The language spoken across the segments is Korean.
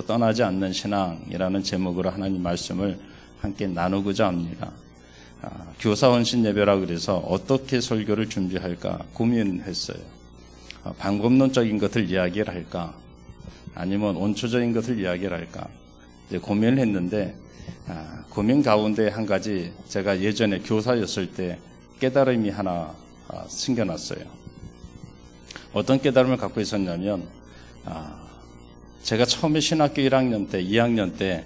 떠나지 않는 신앙이라는 제목으로 하나님 말씀을 함께 나누고자 합니다. 교사 헌신 예배라 그래서 어떻게 설교를 준비할까 고민했어요. 방법론적인 것을 이야기를 할까 아니면 원초적인 것을 이야기를 할까 고민을 했는데 고민 가운데 한 가지 제가 예전에 교사였을 때 깨달음이 하나 생겨났어요. 어떤 깨달음을 갖고 있었냐면 제가 처음에 신학교 1학년 때 2학년 때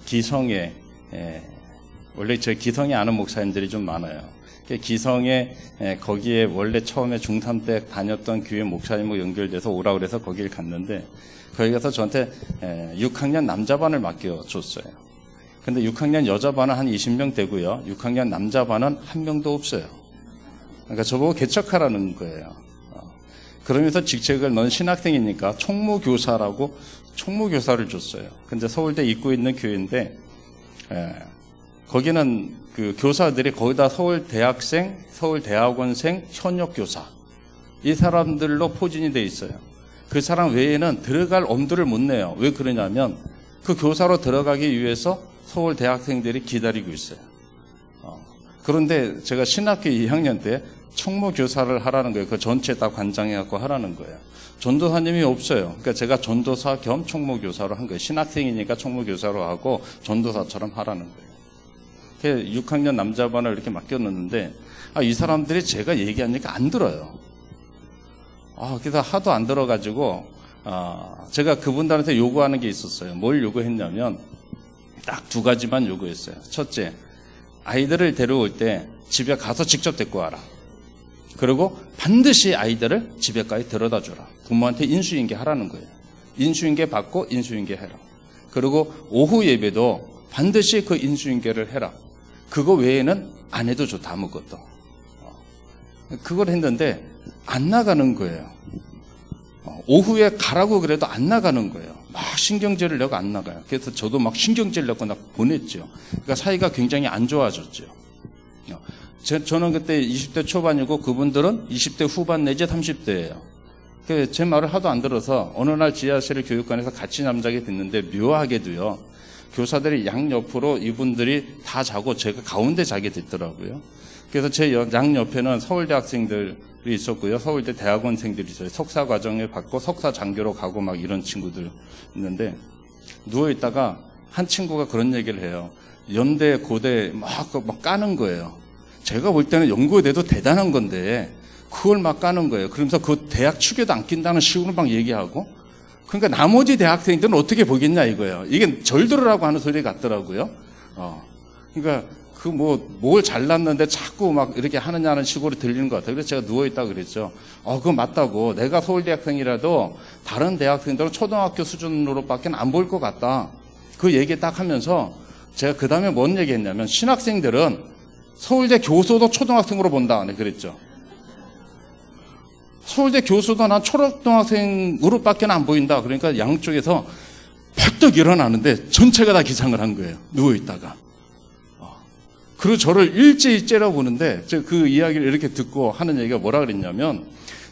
기성에 원래 저 기성에 아는 목사님들이 좀 많아요. 기성에 거기에 원래 처음에 중3 때 다녔던 교회 목사님과 연결돼서 오라고 그래서 거기를 갔는데 거기 가서 저한테 6학년 남자반을 맡겨줬어요. 근데 6학년 여자반은 한 20명 되고요. 6학년 남자반은 한 명도 없어요. 그러니까 저보고 개척하라는 거예요. 그러면서 직책을 넌 신학생이니까 총무교사라고 총무교사를 줬어요. 근데 서울대 입구 있는 교회인데 거기는 그 교사들이 거의 다 서울대학생, 서울대학원생, 현역교사 이 사람들로 포진이 돼 있어요. 그 사람 외에는 들어갈 엄두를 못 내요. 왜 그러냐면 그 교사로 들어가기 위해서 서울대학생들이 기다리고 있어요. 그런데 제가 신학교 2학년 때 총무교사를 하라는 거예요. 그 전체 다 관장해갖고 하라는 거예요. 전도사님이 없어요. 그러니까 제가 전도사 겸 총무교사로 한 거예요. 신학생이니까 총무교사로 하고 전도사처럼 하라는 거예요. 6학년 남자반을 이렇게 맡겨놓는데 이 사람들이 제가 얘기하니까 안 들어요. 그래서 하도 안 들어가지고 제가 그분들한테 요구하는 게 있었어요. 뭘 요구했냐면 딱 두 가지만 요구했어요. 첫째, 아이들을 데려올 때 집에 가서 직접 데리고 와라. 그리고 반드시 아이들을 집에까지 데려다 줘라. 부모한테 인수인계 하라는 거예요. 인수인계 받고 인수인계 해라. 그리고 오후 예배도 반드시 그 인수인계를 해라. 그거 외에는 안 해도 좋다, 아무것도. 그걸 했는데 안 나가는 거예요. 오후에 가라고 그래도 안 나가는 거예요. 막 신경질을 내고 안 나가요. 그래서 저도 막 신경질 내고 보냈죠. 그러니까 사이가 굉장히 안 좋아졌죠. 저는 그때 20대 초반이고 그분들은 20대 후반 내지 30대예요. 제 말을 하도 안 들어서 어느 날 지하실 교육관에서 같이 잠자게 됐는데 묘하게도요. 교사들이 양옆으로 이분들이 다 자고 제가 가운데 자게 됐더라고요. 그래서 제 양옆에는 서울대 학생들이 있었고요. 서울대 대학원생들이 있어요. 석사 과정을 받고 석사 장교로 가고 막 이런 친구들 있는데 누워있다가 한 친구가 그런 얘기를 해요. 연대, 고대 막 까는 거예요. 제가 볼 때는 연고대도 대단한 건데 그걸 막 까는 거예요. 그러면서 그 대학 축에도 안 낀다는 식으로 막 얘기하고 그러니까 나머지 대학생들은 어떻게 보겠냐 이거예요. 이게 절 들으라고 하는 소리 같더라고요. 그러니까 뭘 잘났는데 자꾸 막 이렇게 하느냐는 식으로 들리는 것 같아요. 그래서 제가 누워있다고 그랬죠. 그거 맞다고. 내가 서울대학생이라도 다른 대학생들은 초등학교 수준으로밖에 안 보일 것 같다. 그 얘기 딱 하면서 제가 그 다음에 뭔 얘기 했냐면 신학생들은 서울대 교수도 초등학생으로 본다. 네, 그랬죠. 서울대 교수도 난 초등학생으로밖에 안 보인다. 그러니까 양쪽에서 퍼뜩 일어나는데 전체가 다 기상을 한 거예요. 누워있다가. 그리고 저를 일제히 째려보는데 제가 그 이야기를 이렇게 듣고 하는 얘기가 뭐라 그랬냐면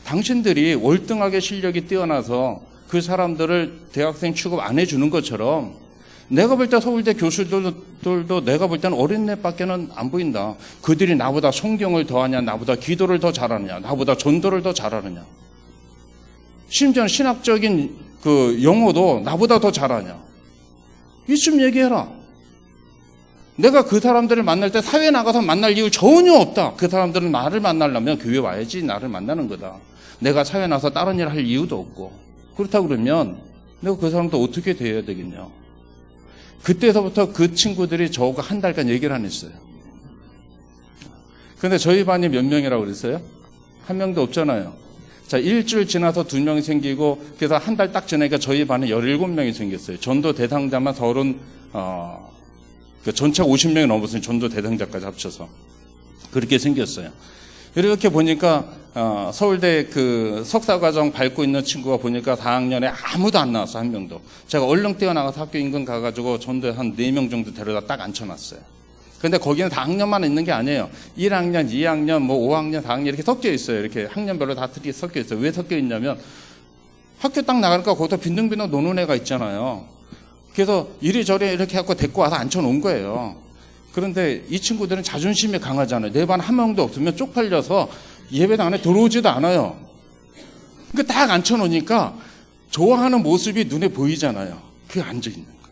당신들이 월등하게 실력이 뛰어나서 그 사람들을 대학생 취급 안 해주는 것처럼 내가 볼 때 서울대 교수들도 내가 볼 때는 어린애밖에는 안 보인다. 그들이 나보다 성경을 더 하냐, 나보다 기도를 더 잘하느냐, 나보다 전도를 더 잘하느냐. 심지어는 신학적인 그 영어도 나보다 더 잘하냐. 이쯤 얘기해라. 내가 그 사람들을 만날 때 사회에 나가서 만날 이유 전혀 없다. 그 사람들은 나를 만나려면 교회 와야지 나를 만나는 거다. 내가 사회에 나가서 다른 일 할 이유도 없고. 그렇다 그러면 내가 그 사람도 어떻게 대해야 되겠냐. 그때서부터 그 친구들이 저하고 한 달간 얘기를 안 했어요. 근데 저희 반이 몇 명이라고 그랬어요? 한 명도 없잖아요. 자, 일주일 지나서 2명 생기고, 그래서 한 달 딱 지나니까 저희 반에 17명이 생겼어요. 전도 대상자만 서른, 전체 50명이 넘었어요. 전도 대상자까지 합쳐서. 그렇게 생겼어요. 이렇게 보니까, 서울대 그 석사과정 밟고 있는 친구가 보니까 4학년에 아무도 안 나왔어, 한 명도. 제가 얼른 뛰어나가서 학교 인근 가가지고 전도에 한 4명 정도 데려다 딱 앉혀놨어요. 근데 거기는 다 학년만 있는 게 아니에요. 1학년, 2학년, 5학년, 4학년 이렇게 섞여 있어요. 이렇게 학년별로 다 섞여 있어요. 왜 섞여 있냐면 학교 딱 나가니까 거기서 빈둥빈둥 노는 애가 있잖아요. 그래서 이리저리 이렇게 해갖고 데리고 와서 앉혀놓은 거예요. 그런데 이 친구들은 자존심이 강하잖아요. 내 반 한 명도 없으면 쪽팔려서 예배당 안에 들어오지도 않아요. 그러니까 딱 앉혀놓으니까 좋아하는 모습이 눈에 보이잖아요. 그게 앉아있는 거예요.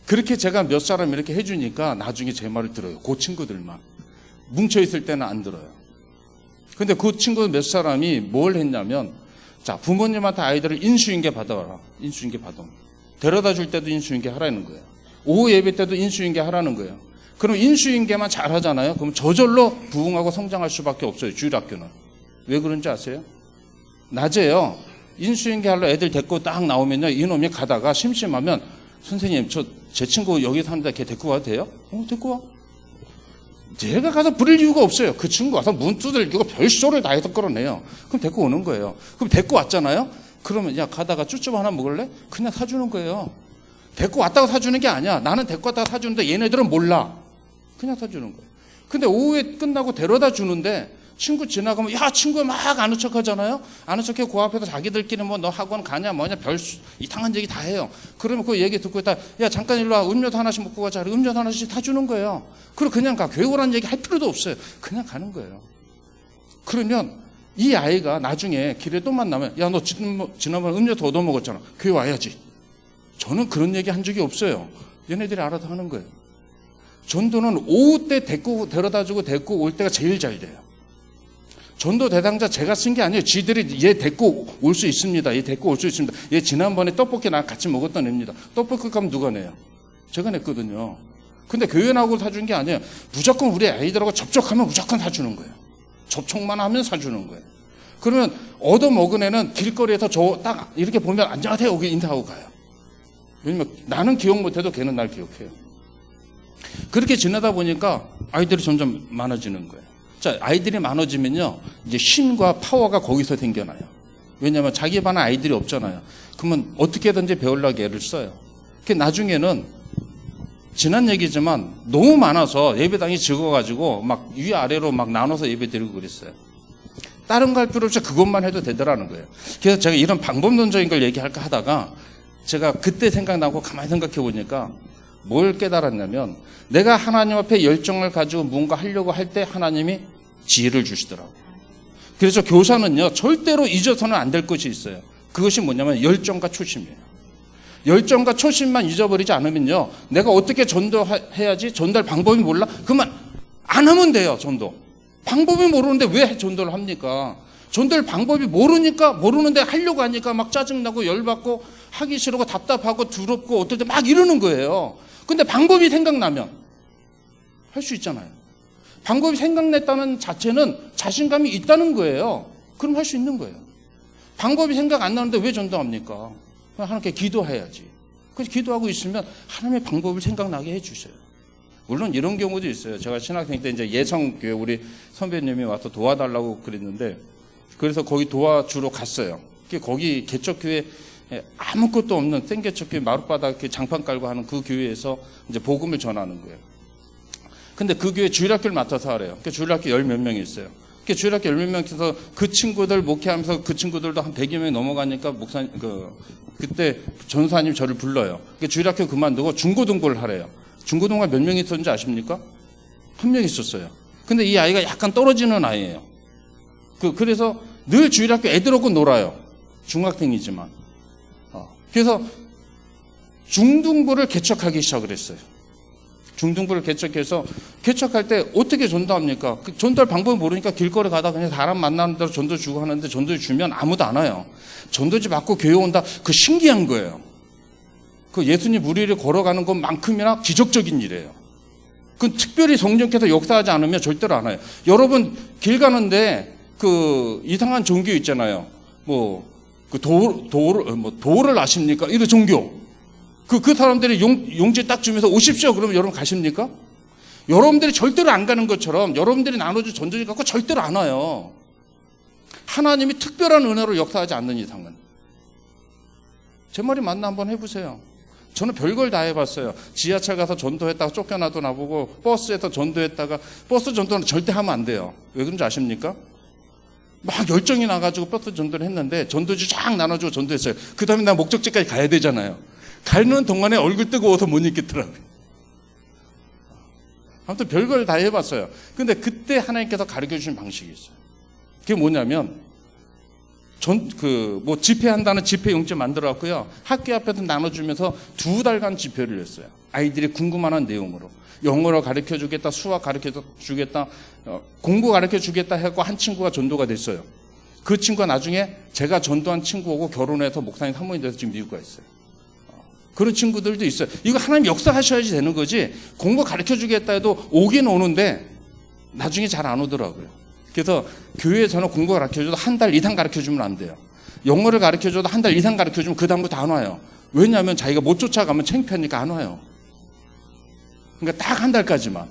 그렇게 제가 몇 사람 이렇게 해주니까 나중에 제 말을 들어요. 그 친구들만. 뭉쳐있을 때는 안 들어요. 근데 그 친구 몇 사람이 뭘 했냐면, 자, 부모님한테 아이들을 인수인계 받아와라. 인수인계 받아. 데려다 줄 때도 인수인계 하라는 거예요. 오후 예배 때도 인수인계 하라는 거예요. 그럼 인수인계만 잘 하잖아요. 그럼 저절로 부흥하고 성장할 수밖에 없어요. 주일학교는. 왜 그런지 아세요? 낮에요. 인수인계 하러 애들 데리고 딱 나오면요. 이놈이 가다가 심심하면 선생님, 제 친구 여기 사는데 걔 데리고 와도 돼요? 데리고 와. 제가 가서 부릴 이유가 없어요. 그 친구 와서 문 두들기고 별소리를 다 해서 끌어내요. 그럼 데리고 오는 거예요. 그럼 데리고 왔잖아요? 그러면 야, 가다가 쭈쭈 하나 먹을래? 그냥 사주는 거예요. 데리고 왔다고 사주는 게 아니야. 나는 데리고 왔다가 사주는데 얘네들은 몰라. 그냥 사주는 거예요. 근데 오후에 끝나고 데려다 주는데 친구 지나가면 야, 친구 막 아는 척 하잖아요. 아는 척해 그 앞에서 자기들끼리 뭐 너 학원 가냐 뭐냐 별 이상한 얘기 다 해요. 그러면 그 얘기 듣고 있다 야, 잠깐 일로 와. 음료도 하나씩 먹고 가자. 음료도 하나씩 다 주는 거예요. 그리고 그냥 가. 교회 오라는 얘기 할 필요도 없어요. 그냥 가는 거예요. 그러면 이 아이가 나중에 길에 또 만나면 야, 너 지난번에 음료 더 얻어먹었잖아. 교회 와야지. 저는 그런 얘기 한 적이 없어요. 얘네들이 알아서 하는 거예요. 전도는 오후 때 데려다 주고 데리고 올 때가 제일 잘 돼요. 전도 대상자 제가 쓴 게 아니에요. 지들이 얘 데리고 올 수 있습니다. 얘 데리고 올 수 있습니다. 얘 지난번에 떡볶이 나랑 같이 먹었던 애입니다. 떡볶이 값 누가 내요? 제가 냈거든요. 근데 교회 나오고 사준 게 아니에요. 무조건 우리 아이들하고 접촉하면 무조건 사주는 거예요. 접촉만 하면 사주는 거예요. 그러면 얻어먹은 애는 길거리에서 저 딱 이렇게 보면 안녕하세요 여기 인사하고 가요. 왜냐면 나는 기억 못해도 걔는 날 기억해요. 그렇게 지내다 보니까 아이들이 점점 많아지는 거예요. 자, 아이들이 많아지면요, 이제 힘과 파워가 거기서 생겨나요. 왜냐하면 자기 반에 아이들이 없잖아요. 그러면 어떻게든지 배우려고 애를 써요. 그 나중에는 지난 얘기지만 너무 많아서 예배당이 적어가지고 막 위아래로 막 나눠서 예배 드리고 그랬어요. 다른 거 할 필요 없이 그것만 해도 되더라는 거예요. 그래서 제가 이런 방법론적인 걸 얘기할까 하다가 제가 그때 생각나고 가만히 생각해 보니까 뭘 깨달았냐면 내가 하나님 앞에 열정을 가지고 뭔가 하려고 할 때 하나님이 지혜를 주시더라고요. 그래서 교사는요 절대로 잊어서는 안 될 것이 있어요. 그것이 뭐냐면 열정과 초심이에요. 열정과 초심만 잊어버리지 않으면요 내가 어떻게 전도해야지 전도할 방법이 몰라? 그러면 안 하면 돼요. 전도 방법이 모르는데 왜 전도를 합니까? 전도할 방법이 모르는데 하려고 하니까 막 짜증나고 열받고 하기 싫고 답답하고 두렵고 어떨 때 막 이러는 거예요. 근데 방법이 생각나면 할 수 있잖아요. 방법이 생각났다는 자체는 자신감이 있다는 거예요. 그럼 할 수 있는 거예요. 방법이 생각 안 나는데 왜 전도합니까? 하나님께 기도해야지. 그래서 기도하고 있으면 하나님의 방법을 생각나게 해주셔요. 물론 이런 경우도 있어요. 제가 신학생 때 이제 예성교회 우리 선배님이 와서 도와달라고 그랬는데 그래서 거기 도와주러 갔어요. 거기 개척교회 아무것도 없는 생개척교회 마룻바닥 장판 깔고 하는 그 교회에서 이제 복음을 전하는 거예요. 근데 그 교회 주일학교를 맡아서 하래요. 주일학교 10몇 명이 있어요. 주일학교 10몇 명에서 그 친구들 목회하면서 그 친구들도 한 100여 명이 넘어가니까 그때 전사님 저를 불러요. 주일학교 그만두고 중고등부를 하래요. 중고등부가 몇 명 있었는지 아십니까? 한 명 있었어요. 근데 이 아이가 약간 떨어지는 아이예요. 그래서 늘 주일학교 애들하고 놀아요. 중학생이지만. 그래서 중등부를 개척하기 시작을 했어요. 중등부를 개척해서 개척할 때 어떻게 전도합니까? 전도할 방법을 모르니까 길거리 가다 그냥 사람 만나는 대로 전도 주고 하는데 전도 주면 아무도 안 와요. 전도지 받고 교회 온다. 그 신기한 거예요. 그 예수님 우리를 걸어가는 것만큼이나 기적적인 일이에요. 그 특별히 성령께서 역사하지 않으면 절대로 안 와요. 여러분 길 가는데 그 이상한 종교 있잖아요. 도를 아십니까? 이런 종교. 그 사람들이 용지 딱 주면서 오십시오. 그러면 여러분 가십니까? 여러분들이 절대로 안 가는 것처럼 여러분들이 나눠준 전도지 갖고 절대로 안 와요. 하나님이 특별한 은혜로 역사하지 않는 이상은. 제 말이 맞나 한번 해보세요. 저는 별걸 다 해봤어요. 지하철 가서 전도했다가 쫓겨나도 나보고 버스에서 전도했다가 버스 전도는 절대 하면 안 돼요. 왜 그런지 아십니까? 막 열정이 나가지고 버스 전도를 했는데 전도지 쫙 나눠주고 전도했어요. 그 다음에 나 목적지까지 가야 되잖아요. 가는 동안에 얼굴 뜨거워서 못 있겠더라고요. 아무튼 별걸 다 해봤어요. 근데 그때 하나님께서 가르쳐 주신 방식이 있어요. 그게 뭐냐면, 집회한다는 집회용지 만들어갖고요. 학교 앞에서 나눠주면서 2달간 집회를 했어요. 아이들이 궁금한 내용으로. 영어로 가르쳐 주겠다, 수학 가르쳐 주겠다, 공부 가르쳐 주겠다 해갖고 한 친구가 전도가 됐어요. 그 친구가 나중에 제가 전도한 친구하고 결혼해서 목사님 사모님 돼서 지금 미국 가 있어요. 그런 친구들도 있어요. 이거 하나님 역사하셔야지 되는 거지, 공부 가르쳐 주겠다 해도 오긴 오는데 나중에 잘 안 오더라고요. 그래서 교회에서는 공부 가르쳐줘도 한 달 이상 가르쳐주면 안 돼요. 영어를 가르쳐줘도 한 달 이상 가르쳐주면 그 다음부터 안 와요. 왜냐하면 자기가 못 쫓아가면 창피하니까 안 와요. 그러니까 딱 한 달까지만.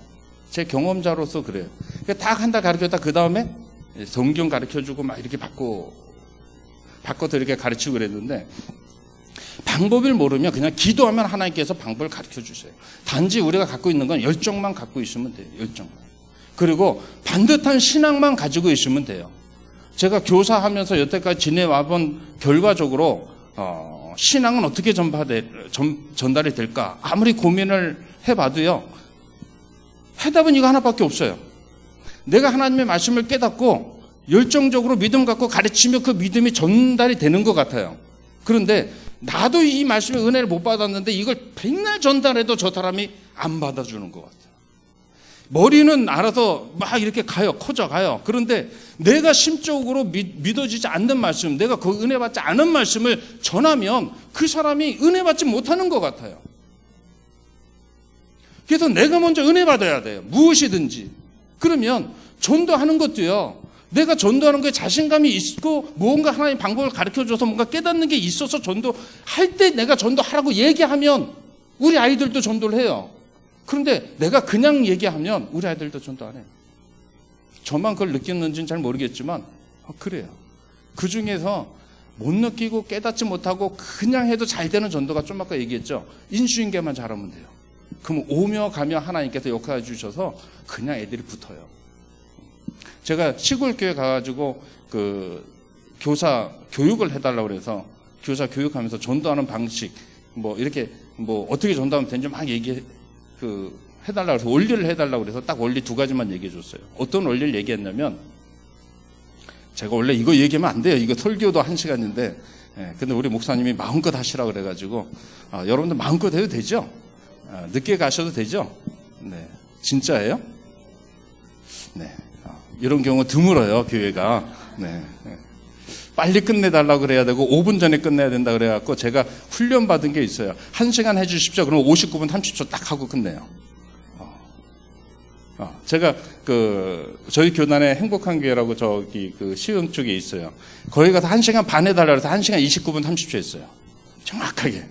제 경험자로서 그래요. 그러니까 딱 한 달 가르쳤다 그 다음에 성경 가르쳐주고 막 이렇게 바꿔서 이렇게 가르치고 그랬는데, 방법을 모르면 그냥 기도하면 하나님께서 방법을 가르쳐 주세요. 단지 우리가 갖고 있는 건 열정만 갖고 있으면 돼요. 열정만. 그리고 반듯한 신앙만 가지고 있으면 돼요. 제가 교사하면서 여태까지 지내와본 결과적으로 신앙은 어떻게 전달이 될까 아무리 고민을 해봐도요, 해답은 이거 하나밖에 없어요. 내가 하나님의 말씀을 깨닫고 열정적으로 믿음 갖고 가르치면 그 믿음이 전달이 되는 것 같아요. 그런데 나도 이 말씀의 은혜를 못 받았는데 이걸 백날 전달해도 저 사람이 안 받아주는 것 같아요. 머리는 알아서 막 이렇게 가요. 커져가요. 그런데 내가 심적으로 믿어지지 않는 말씀, 내가 그 은혜 받지 않은 말씀을 전하면 그 사람이 은혜 받지 못하는 것 같아요. 그래서 내가 먼저 은혜 받아야 돼요. 무엇이든지. 그러면 전도하는 것도요, 내가 전도하는 거에 자신감이 있고 무언가 하나의 방법을 가르쳐줘서 뭔가 깨닫는 게 있어서 전도할 때 내가 전도하라고 얘기하면 우리 아이들도 전도를 해요. 그런데 내가 그냥 얘기하면 우리 아이들도 전도 안 해요. 저만 그걸 느꼈는지는 잘 모르겠지만 그래요. 그 중에서 못 느끼고 깨닫지 못하고 그냥 해도 잘 되는 전도가 좀 아까 얘기했죠. 인수인계만 잘하면 돼요. 그럼 오며 가며 하나님께서 역할해 주셔서 그냥 애들이 붙어요. 제가 시골 교회 가가지고 그 교사 교육을 해달라고 그래서 교사 교육하면서 전도하는 방식 이렇게 어떻게 전도하면 되는지 막 해달라고 해서 원리를 해달라고 그래서 딱 원리 2가지만 얘기해 줬어요. 어떤 원리를 얘기했냐면, 제가 원래 이거 얘기하면 안 돼요. 이거 설교도 1시간인데, 근데 우리 목사님이 마음껏 하시라고 그래가지고, 여러분들 마음껏 해도 되죠? 늦게 가셔도 되죠? 네. 진짜예요? 네. 이런 경우 드물어요, 교회가. 네. 빨리 끝내달라고 그래야 되고 5분 전에 끝내야 된다 그래갖고 제가 훈련 받은 게 있어요. 1시간 해주십시오. 그럼 59분 30초 딱 하고 끝내요. 제가 저희 교단에 행복한 교회라고 저기 시흥 쪽에 있어요. 거기 가서 1시간 반 해달라고 해서 1시간 29분 30초 했어요. 정확하게.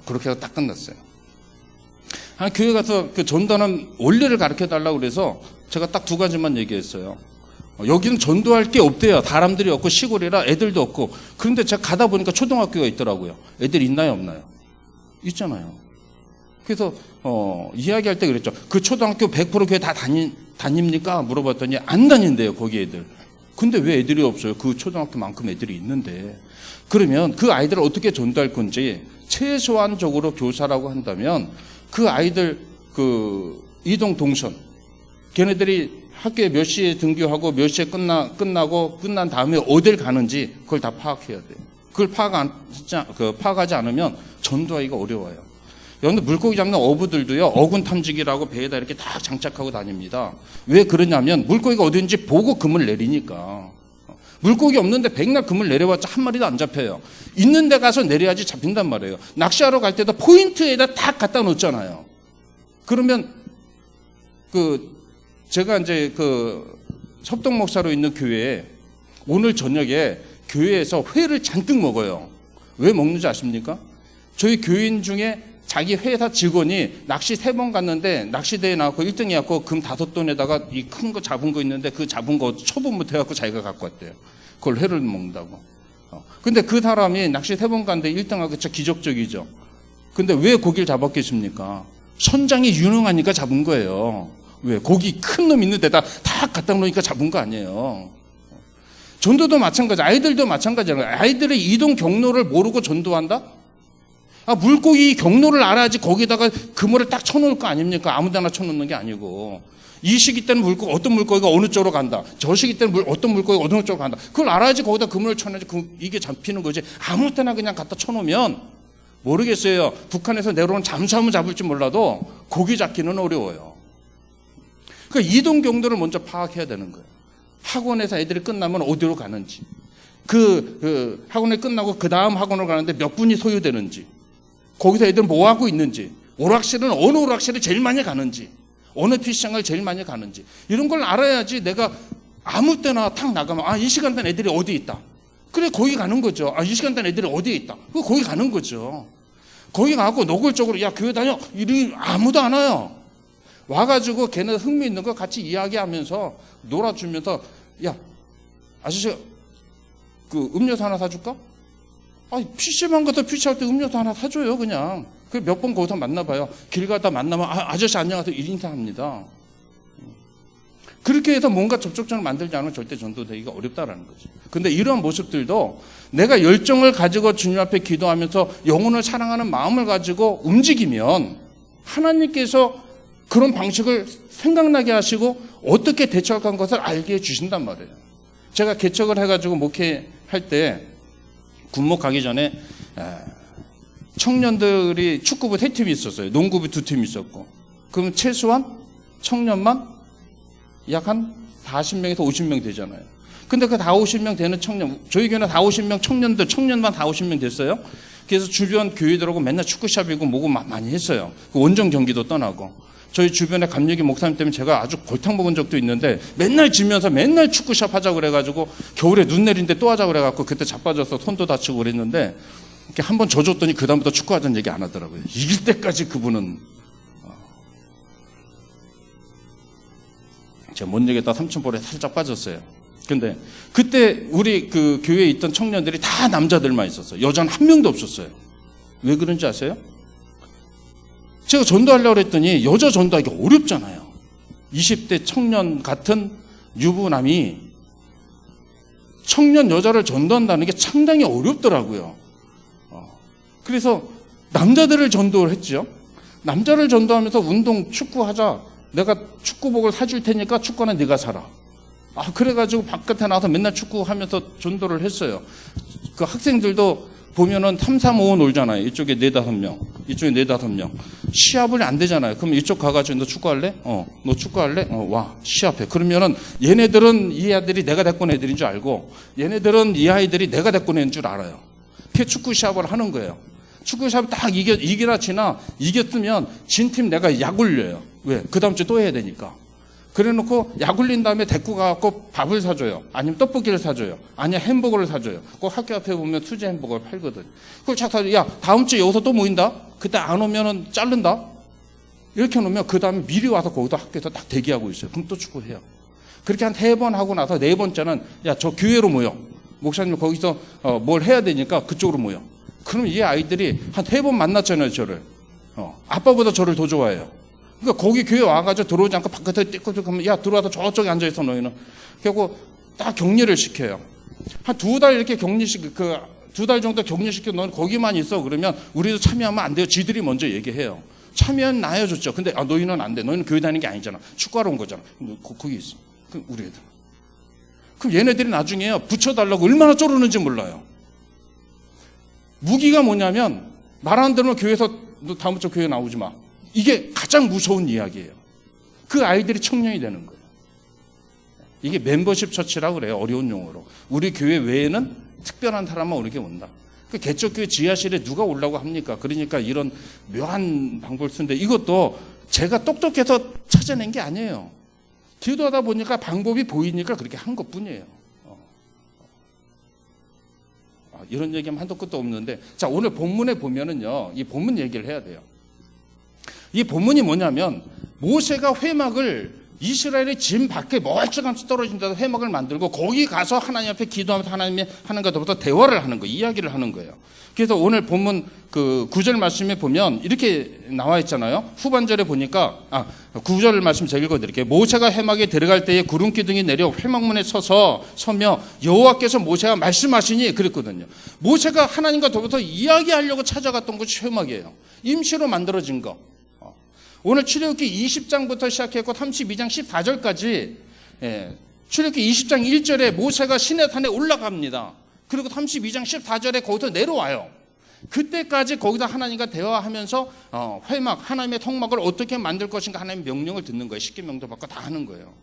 그렇게 해서 딱 끝났어요. 교회 가서 전도하는 원리를 가르쳐 달라고 그래서 제가 딱 2가지만 얘기했어요. 여기는 전도할 게 없대요. 사람들이 없고 시골이라 애들도 없고. 그런데 제가 가다 보니까 초등학교가 있더라고요. 애들 있나요, 없나요? 있잖아요. 그래서 이야기할 때 그랬죠. 그 초등학교 100% 교회 다 다닙니까? 물어봤더니 안 다닌대요, 거기 애들. 근데 왜 애들이 없어요? 그 초등학교만큼 애들이 있는데. 그러면 그 아이들을 어떻게 전도할 건지 최소한적으로 교사라고 한다면 그 아이들 이동 동선, 걔네들이 학교에 몇 시에 등교하고 몇 시에 끝난 다음에 어딜 가는지 그걸 다 파악해야 돼요. 그걸 파악하지 않으면 전도하기가 어려워요. 여러분들 물고기 잡는 어부들도요, 어군 탐지기라고 배에다 이렇게 다 장착하고 다닙니다. 왜 그러냐면 물고기가 어딘지 보고 금을 내리니까. 물고기 없는데 백날 금을 내려봤자 한 마리도 안 잡혀요. 있는 데 가서 내려야지 잡힌단 말이에요. 낚시하러 갈 때도 포인트에다 딱 갖다 놓잖아요. 그러면 제가 이제 협동 목사로 있는 교회에 오늘 저녁에 교회에서 회를 잔뜩 먹어요. 왜 먹는지 아십니까? 저희 교인 중에 자기 회사 직원이 낚시 3번 갔는데 낚시대회 나왔고 1등 해갖고 금 5돈에다가 이 큰 거 잡은 거 있는데 그 잡은 거 초분부터 해갖고 자기가 갖고 왔대요. 그걸 회를 먹는다고. 근데 그 사람이 낚시 3번 갔는데 1등하고 진짜 기적적이죠. 근데 왜 고기를 잡았겠습니까? 선장이 유능하니까 잡은 거예요. 왜? 고기 큰 놈 있는 데다 다 갖다 놓으니까 잡은 거 아니에요. 전도도 마찬가지, 아이들도 마찬가지잖아요. 아이들의 이동 경로를 모르고 전도한다? 물고기 경로를 알아야지 거기다가 그물을 딱 쳐놓을 거 아닙니까? 아무데나 쳐놓는 게 아니고. 이 시기 때는 어떤 물고기가 어느 쪽으로 간다. 저 시기 때는 어떤 물고기가 어느 쪽으로 간다. 그걸 알아야지 거기다 그물을 쳐놔야지 이게 잡히는 거지. 아무 때나 그냥 갖다 쳐놓으면 모르겠어요. 북한에서 내려오는 잠수함을 잡을지 몰라도 고기 잡기는 어려워요. 그러니까 이동 경로를 먼저 파악해야 되는 거예요. 학원에서 애들이 끝나면 어디로 가는지. 학원이 끝나고 그 다음 학원으로 가는데 몇 분이 소요되는지. 거기서 애들은 뭐 하고 있는지. 오락실은 어느 오락실을 제일 많이 가는지. 어느 PC장을 제일 많이 가는지. 이런 걸 알아야지 내가 아무 때나 탁 나가면 이 시간대는 애들이 어디 있다. 그래 거기 가는 거죠. 이 시간대는 애들이 어디에 있다. 거기 가는 거죠. 거기 가고 노골적으로 교회 다녀. 이리 아무도 안 와요. 와가지고 걔네 흥미 있는 거 같이 이야기하면서 놀아주면서 아저씨 음료수 하나 사줄까? PC방 가서 PC할 때 음료수 하나 사줘요 그냥. 몇 번 거기서 만나봐요. 길 가다 만나면 아저씨 안녕하세요 1인사 합니다. 그렇게 해서 뭔가 접촉점을 만들지 않으면 절대 전도되기가 어렵다라는 거죠. 근데 이런 모습들도 내가 열정을 가지고 주님 앞에 기도하면서 영혼을 사랑하는 마음을 가지고 움직이면 하나님께서 그런 방식을 생각나게 하시고 어떻게 대처할 것을 알게 해주신단 말이에요. 제가 개척을 해가지고 목회할 때 군목 가기 전에 청년들이 축구부 3팀이 있었어요. 농구부 2팀이 있었고. 그럼 최소한 청년만 약 한 40명에서 50명 되잖아요. 근데 그 40, 50명 되는 청년, 저희 교회는 40, 50명 청년만 40, 50명 됐어요. 그래서 주변 교회들하고 맨날 축구샵이고 뭐고 많이 했어요. 원정 경기도 떠나고. 저희 주변에 감리기 목사님 때문에 제가 아주 골탕 먹은 적도 있는데 맨날 지면서 맨날 축구샵 하자고 그래가지고 겨울에 눈 내린데 또 하자고 그래갖고 그때 자빠져서 손도 다치고 그랬는데 이렇게 한번 져줬더니 그다음부터 축구하자는 얘기 안 하더라고요. 이길 때까지 그분은. 제가 못 얘기했다 삼천볼에 살짝 빠졌어요. 근데 그때 우리 그 교회에 있던 청년들이 다 남자들만 있었어요. 여자는 한 명도 없었어요. 왜 그런지 아세요? 제가 전도하려고 했더니 여자 전도하기 어렵잖아요. 20대 청년 같은 유부남이 청년 여자를 전도한다는 게 상당히 어렵더라고요. 그래서 남자들을 전도를 했죠. 남자를 전도하면서 운동 축구하자. 내가 축구복을 사줄 테니까 축구는 네가 사라. 그래가지고 바깥에 나와서 맨날 축구하면서 전도를 했어요. 그 학생들도 보면은 3, 4, 5 놀잖아요. 이쪽에 4, 5명, 이쪽에 4, 5명. 시합을 안 되잖아요. 그럼 이쪽 가가지고 너 축구할래? 너 축구할래? 와, 시합해. 그러면은 얘네들은 이 아들이 내가 데리고 온 애들인 줄 알고 얘네들은 이 아이들이 내가 데리고 온 애인 줄 알아요. 그게 축구 시합을 하는 거예요. 축구 시합 딱 이기나 지나 이겼으면 진 팀 내가 약 올려요. 왜? 그 다음 주에 또 해야 되니까. 그래 놓고 약 올린 다음에 데리고 가갖고 밥을 사줘요. 아니면 떡볶이를 사줘요. 아니면 햄버거를 사줘요. 꼭 학교 앞에 보면 수제 햄버거를 팔거든. 그걸 착 사줘. 야, 다음 주에 여기서 또 모인다? 그때 안 오면은 자른다? 이렇게 놓으면 그 다음에 미리 와서 거기서 학교에서 딱 대기하고 있어요. 그럼 또 축구해요. 그렇게 한 3번 하고 나서 4번째는 야, 저 교회로 모여. 목사님 거기서 뭘 해야 되니까 그쪽으로 모여. 그럼 이 아이들이 한 3번 만났잖아요, 저를. 아빠보다 저를 더 좋아해요. 그러니까 거기 교회 와가지고 들어오지 않고 바깥에 띠꾸띠꾸 하면 야, 들어와서 저쪽에 앉아있어, 너희는. 그리고 딱 격리를 시켜요. 한 2달 이렇게 2달 정도 격리시켜 너는 거기만 있어. 그러면 우리도 참여하면 안 돼요. 지들이 먼저 얘기해요. 참여는 나야 좋죠. 근데 너희는 안 돼. 너희는 교회 다니는 게 아니잖아. 축구하러 온 거잖아. 거기 있어. 그럼 우리 애들. 그럼 얘네들이 나중에요. 붙여달라고 얼마나 쪼르는지 몰라요. 무기가 뭐냐면 말 안 들으면 교회에서 너 다음 주 교회 나오지 마. 이게 가장 무서운 이야기예요. 그 아이들이 청년이 되는 거예요. 이게 멤버십 처치라고 그래요. 어려운 용어로. 우리 교회 외에는 특별한 사람만 오게 온다. 그 개척교회 지하실에 누가 오려고 합니까? 그러니까 이런 묘한 방법을 쓰는데 이것도 제가 똑똑해서 찾아낸 게 아니에요. 기도하다 보니까 방법이 보이니까 그렇게 한 것뿐이에요. 이런 얘기하면 한도 끝도 없는데, 자, 오늘 본문에 보면은요, 이 본문 얘기를 해야 돼요. 이 본문이 뭐냐면 모세가 회막을 이스라엘의 진 밖에 멀찌감치 떨어진 데서 회막을 만들고 거기 가서 하나님 앞에 기도하면서 하나님이 하는 것부터 대화를 하는 거예요. 이야기를 하는 거예요. 그래서 오늘 본문 그 9절 말씀에 보면 이렇게 나와 있잖아요. 후반절에 보니까 9절 말씀 제가 읽어드릴게요. 모세가 회막에 들어갈 때에 구름 기둥이 내려 회막문에 서며 여호와께서 모세가 말씀하시니 그랬거든요. 모세가 하나님과 더불어서 이야기하려고 찾아갔던 곳이 회막이에요. 임시로 만들어진 거. 오늘 출애굽기 20장부터 시작했고 32장 14절까지 출애굽기 20장 1절에 모세가 시내산에 올라갑니다. 그리고 32장 14절에 거기서 내려와요. 그때까지 거기다 하나님과 대화하면서 회막, 하나님의 성막을 어떻게 만들 것인가 하나님의 명령을 듣는 거예요. 십계명도 받고 다 하는 거예요.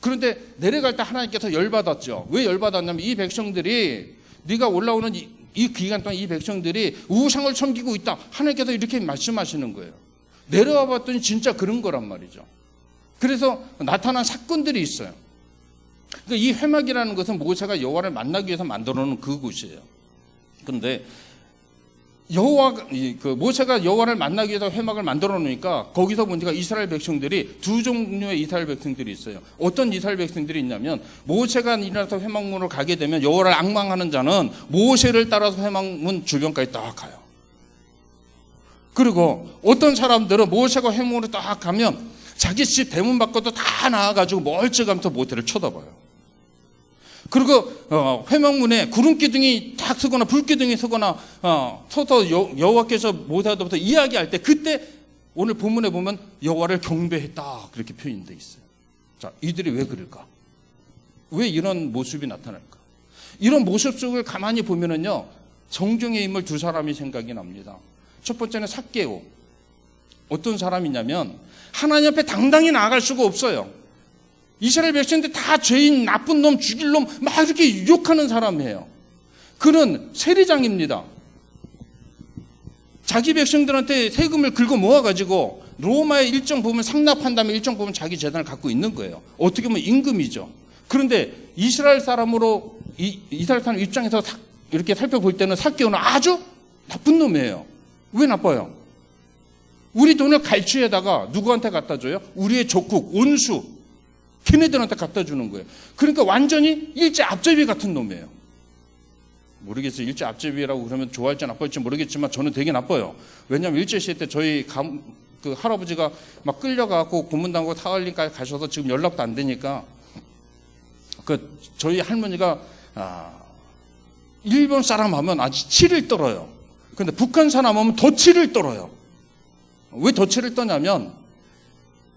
그런데 내려갈 때 하나님께서 열받았죠. 왜 열받았냐면 이 백성들이 네가 올라오는 이 기간 동안 이 백성들이 우상을 섬기고 있다. 하나님께서 이렇게 말씀하시는 거예요. 내려와 봤더니 진짜 그런 거란 말이죠. 그래서 나타난 사건들이 있어요. 그러니까 이 회막이라는 것은 모세가 여호와를 만나기 위해서 만들어 놓은 그곳이에요. 그런데 모세가 여호와를 만나기 위해서 회막을 만들어 놓으니까 거기서 보니까 이스라엘 백성들이 두 종류의 이스라엘 백성들이 있어요. 어떤 이스라엘 백성들이 있냐면 모세가 일어나서 회막문으로 가게 되면 여호와를 앙망하는 자는 모세를 따라서 회막문 주변까지 딱 가요. 그리고 어떤 사람들은 모세가 회막으로 딱 가면 자기 집 대문 밖으로 다 나와가지고 멀찌감치 모세를 쳐다봐요. 그리고 회막문에 구름기둥이 딱 서거나 불기둥이 서거나 서서 여호와께서 모세와부터 이야기할 때 그때 오늘 본문에 보면 여호와를 경배했다 그렇게 표현되어 있어요. 자, 이들이 왜 그럴까? 왜 이런 모습이 나타날까? 이런 모습 속을 가만히 보면은요 성경의 인물 두 사람이 생각이 납니다. 첫 번째는 삭개오. 어떤 사람이냐면 하나님 앞에 당당히 나아갈 수가 없어요. 이스라엘 백성들 다 죄인, 나쁜 놈, 죽일 놈 막 이렇게 유혹하는 사람이에요. 그는 세리장입니다. 자기 백성들한테 세금을 긁어 모아가지고 로마의 일정 부분 상납한 다음에 일정 부분 자기 재산을 갖고 있는 거예요. 어떻게 보면 임금이죠. 그런데 이스라엘 사람으로 이스라엘 사람 입장에서 이렇게 살펴볼 때는 삭개오는 아주 나쁜 놈이에요. 왜 나빠요? 우리 돈을 갈취에다가 누구한테 갖다 줘요? 우리의 적국, 온수, 걔네들한테 갖다 주는 거예요. 그러니까 완전히 일제 앞제비 같은 놈이에요. 모르겠어요. 일제 앞제비라고 그러면 좋아할지 나빠할지 모르겠지만 저는 되게 나빠요. 왜냐하면 일제시대 때 저희 그 할아버지가 막 끌려가고 고문당하고 사흘리까지 가셔서 지금 연락도 안 되니까 저희 할머니가 일본 사람 하면 아주 치를 떨어요. 근데 북한 사람 하면 더 치를 떨어요. 왜 더 치를 떠냐면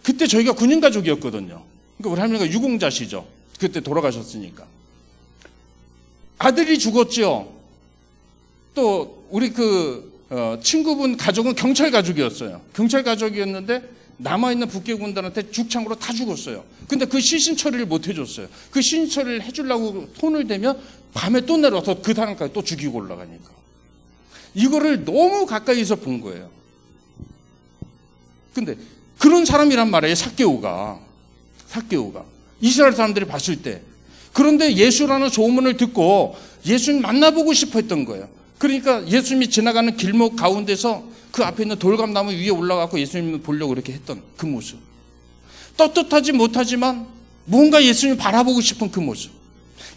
그때 저희가 군인 가족이었거든요. 그러니까 우리 할머니가 유공자시죠. 그때 돌아가셨으니까. 아들이 죽었죠. 또 우리 친구분 가족은 경찰 가족이었어요. 경찰 가족이었는데 남아있는 북괴군단한테 죽창으로 다 죽었어요. 근데 그 시신 처리를 못 해줬어요. 그 시신 처리를 해주려고 손을 대면 밤에 또 내려와서 그 사람까지 또 죽이고 올라가니까. 이거를 너무 가까이서 본 거예요. 근데 그런 사람이란 말이에요. 삭개오가 이스라엘 사람들이 봤을 때. 그런데 예수라는 소문을 듣고 예수님 만나보고 싶어 했던 거예요. 그러니까 예수님이 지나가는 길목 가운데서 그 앞에 있는 돌감나무 위에 올라가고 예수님을 보려고 그렇게 했던 그 모습. 떳떳하지 못하지만 뭔가 예수님을 바라보고 싶은 그 모습.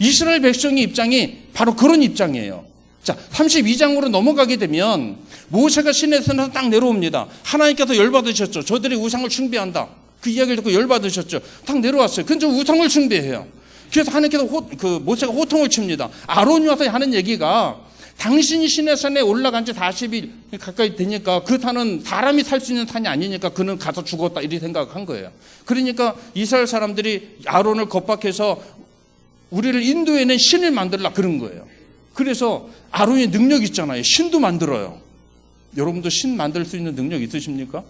이스라엘 백성의 입장이 바로 그런 입장이에요. 자, 32장으로 넘어가게 되면 모세가 시내에서 딱 내려옵니다. 하나님께서 열받으셨죠. 저들이 우상을 숭배한다. 그 이야기를 듣고 열받으셨죠. 딱 내려왔어요. 근데 우상을 숭배해요. 그래서 하나님께서 모세가 호통을 칩니다. 아론이 와서 하는 얘기가 당신이 시내산에 올라간 지 40일 가까이 되니까 그 산은 사람이 살 수 있는 산이 아니니까 그는 가서 죽었다 이렇게 생각한 거예요. 그러니까 이스라엘 사람들이 아론을 겁박해서 우리를 인도에는 신을 만들라 그런 거예요. 그래서 아론이 능력 있잖아요. 신도 만들어요. 여러분도 신 만들 수 있는 능력 있으십니까?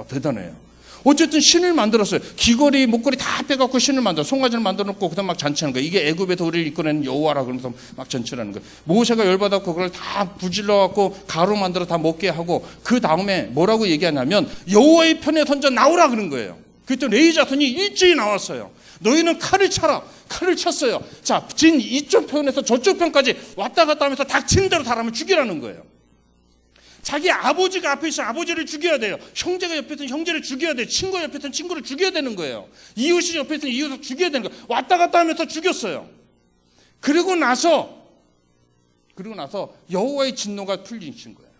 대단해요. 어쨌든 신을 만들었어요. 귀걸이, 목걸이 다 빼갖고 신을 만들어. 송아지를 만들어 놓고 그다음 막 잔치하는 거예요. 이게 애굽에서 우리를 이끌어내는 여호와라 그러면서 막 잔치하는 거예요. 모세가 열받았고 그걸 다 부질러갖고 가루 만들어 다 먹게 하고 그 다음에 뭐라고 얘기하냐면 여호와의 편에 선자 나오라 그런 거예요. 그랬더니 레위 자손이 일제히 나왔어요. 너희는 칼을 차라. 칼을 쳤어요. 자, 진 이쪽 편에서 저쪽 편까지 왔다 갔다 하면서 닥친 대로 사람을 죽이라는 거예요. 자기 아버지가 앞에 있으면 아버지를 죽여야 돼요. 형제가 옆에 있으면 형제를 죽여야 돼요. 친구가 옆에 있으면 친구를 죽여야 되는 거예요. 이웃이 옆에 있으면 이웃을 죽여야 되는 거예요. 왔다 갔다 하면서 죽였어요. 그리고 나서 여호와의 진노가 풀리신 거예요.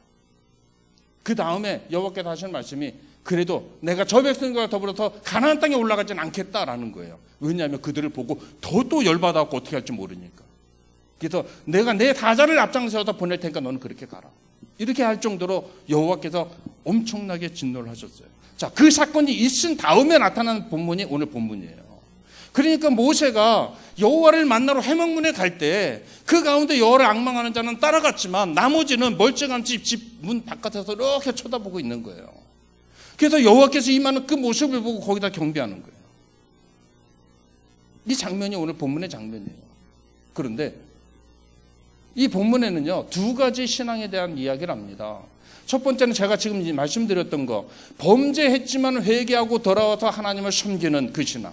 그 다음에 여호와께서 하시는 말씀이 그래도 내가 저 백성과 더불어서 가나안 땅에 올라가지는 않겠다라는 거예요. 왜냐하면 그들을 보고 또 열받아갖고 어떻게 할지 모르니까. 그래서 내가 내 사자를 앞장서서 보낼 테니까 너는 그렇게 가라. 이렇게 할 정도로 여호와께서 엄청나게 진노를 하셨어요. 자, 그 사건이 있은 다음에 나타나는 본문이 오늘 본문이에요. 그러니까 모세가 여호와를 만나러 회막문에 갈 때 그 가운데 여호와를 앙망하는 자는 따라갔지만 나머지는 멀쩡한지 집 문 바깥에서 이렇게 쳐다보고 있는 거예요. 그래서 여호와께서 임하는 그 모습을 보고 거기다 경배하는 거예요. 이 장면이 오늘 본문의 장면이에요. 그런데 이 본문에는요, 두 가지 신앙에 대한 이야기를 합니다. 첫 번째는 제가 지금 말씀드렸던 거, 범죄했지만 회개하고 돌아와서 하나님을 섬기는 그 신앙.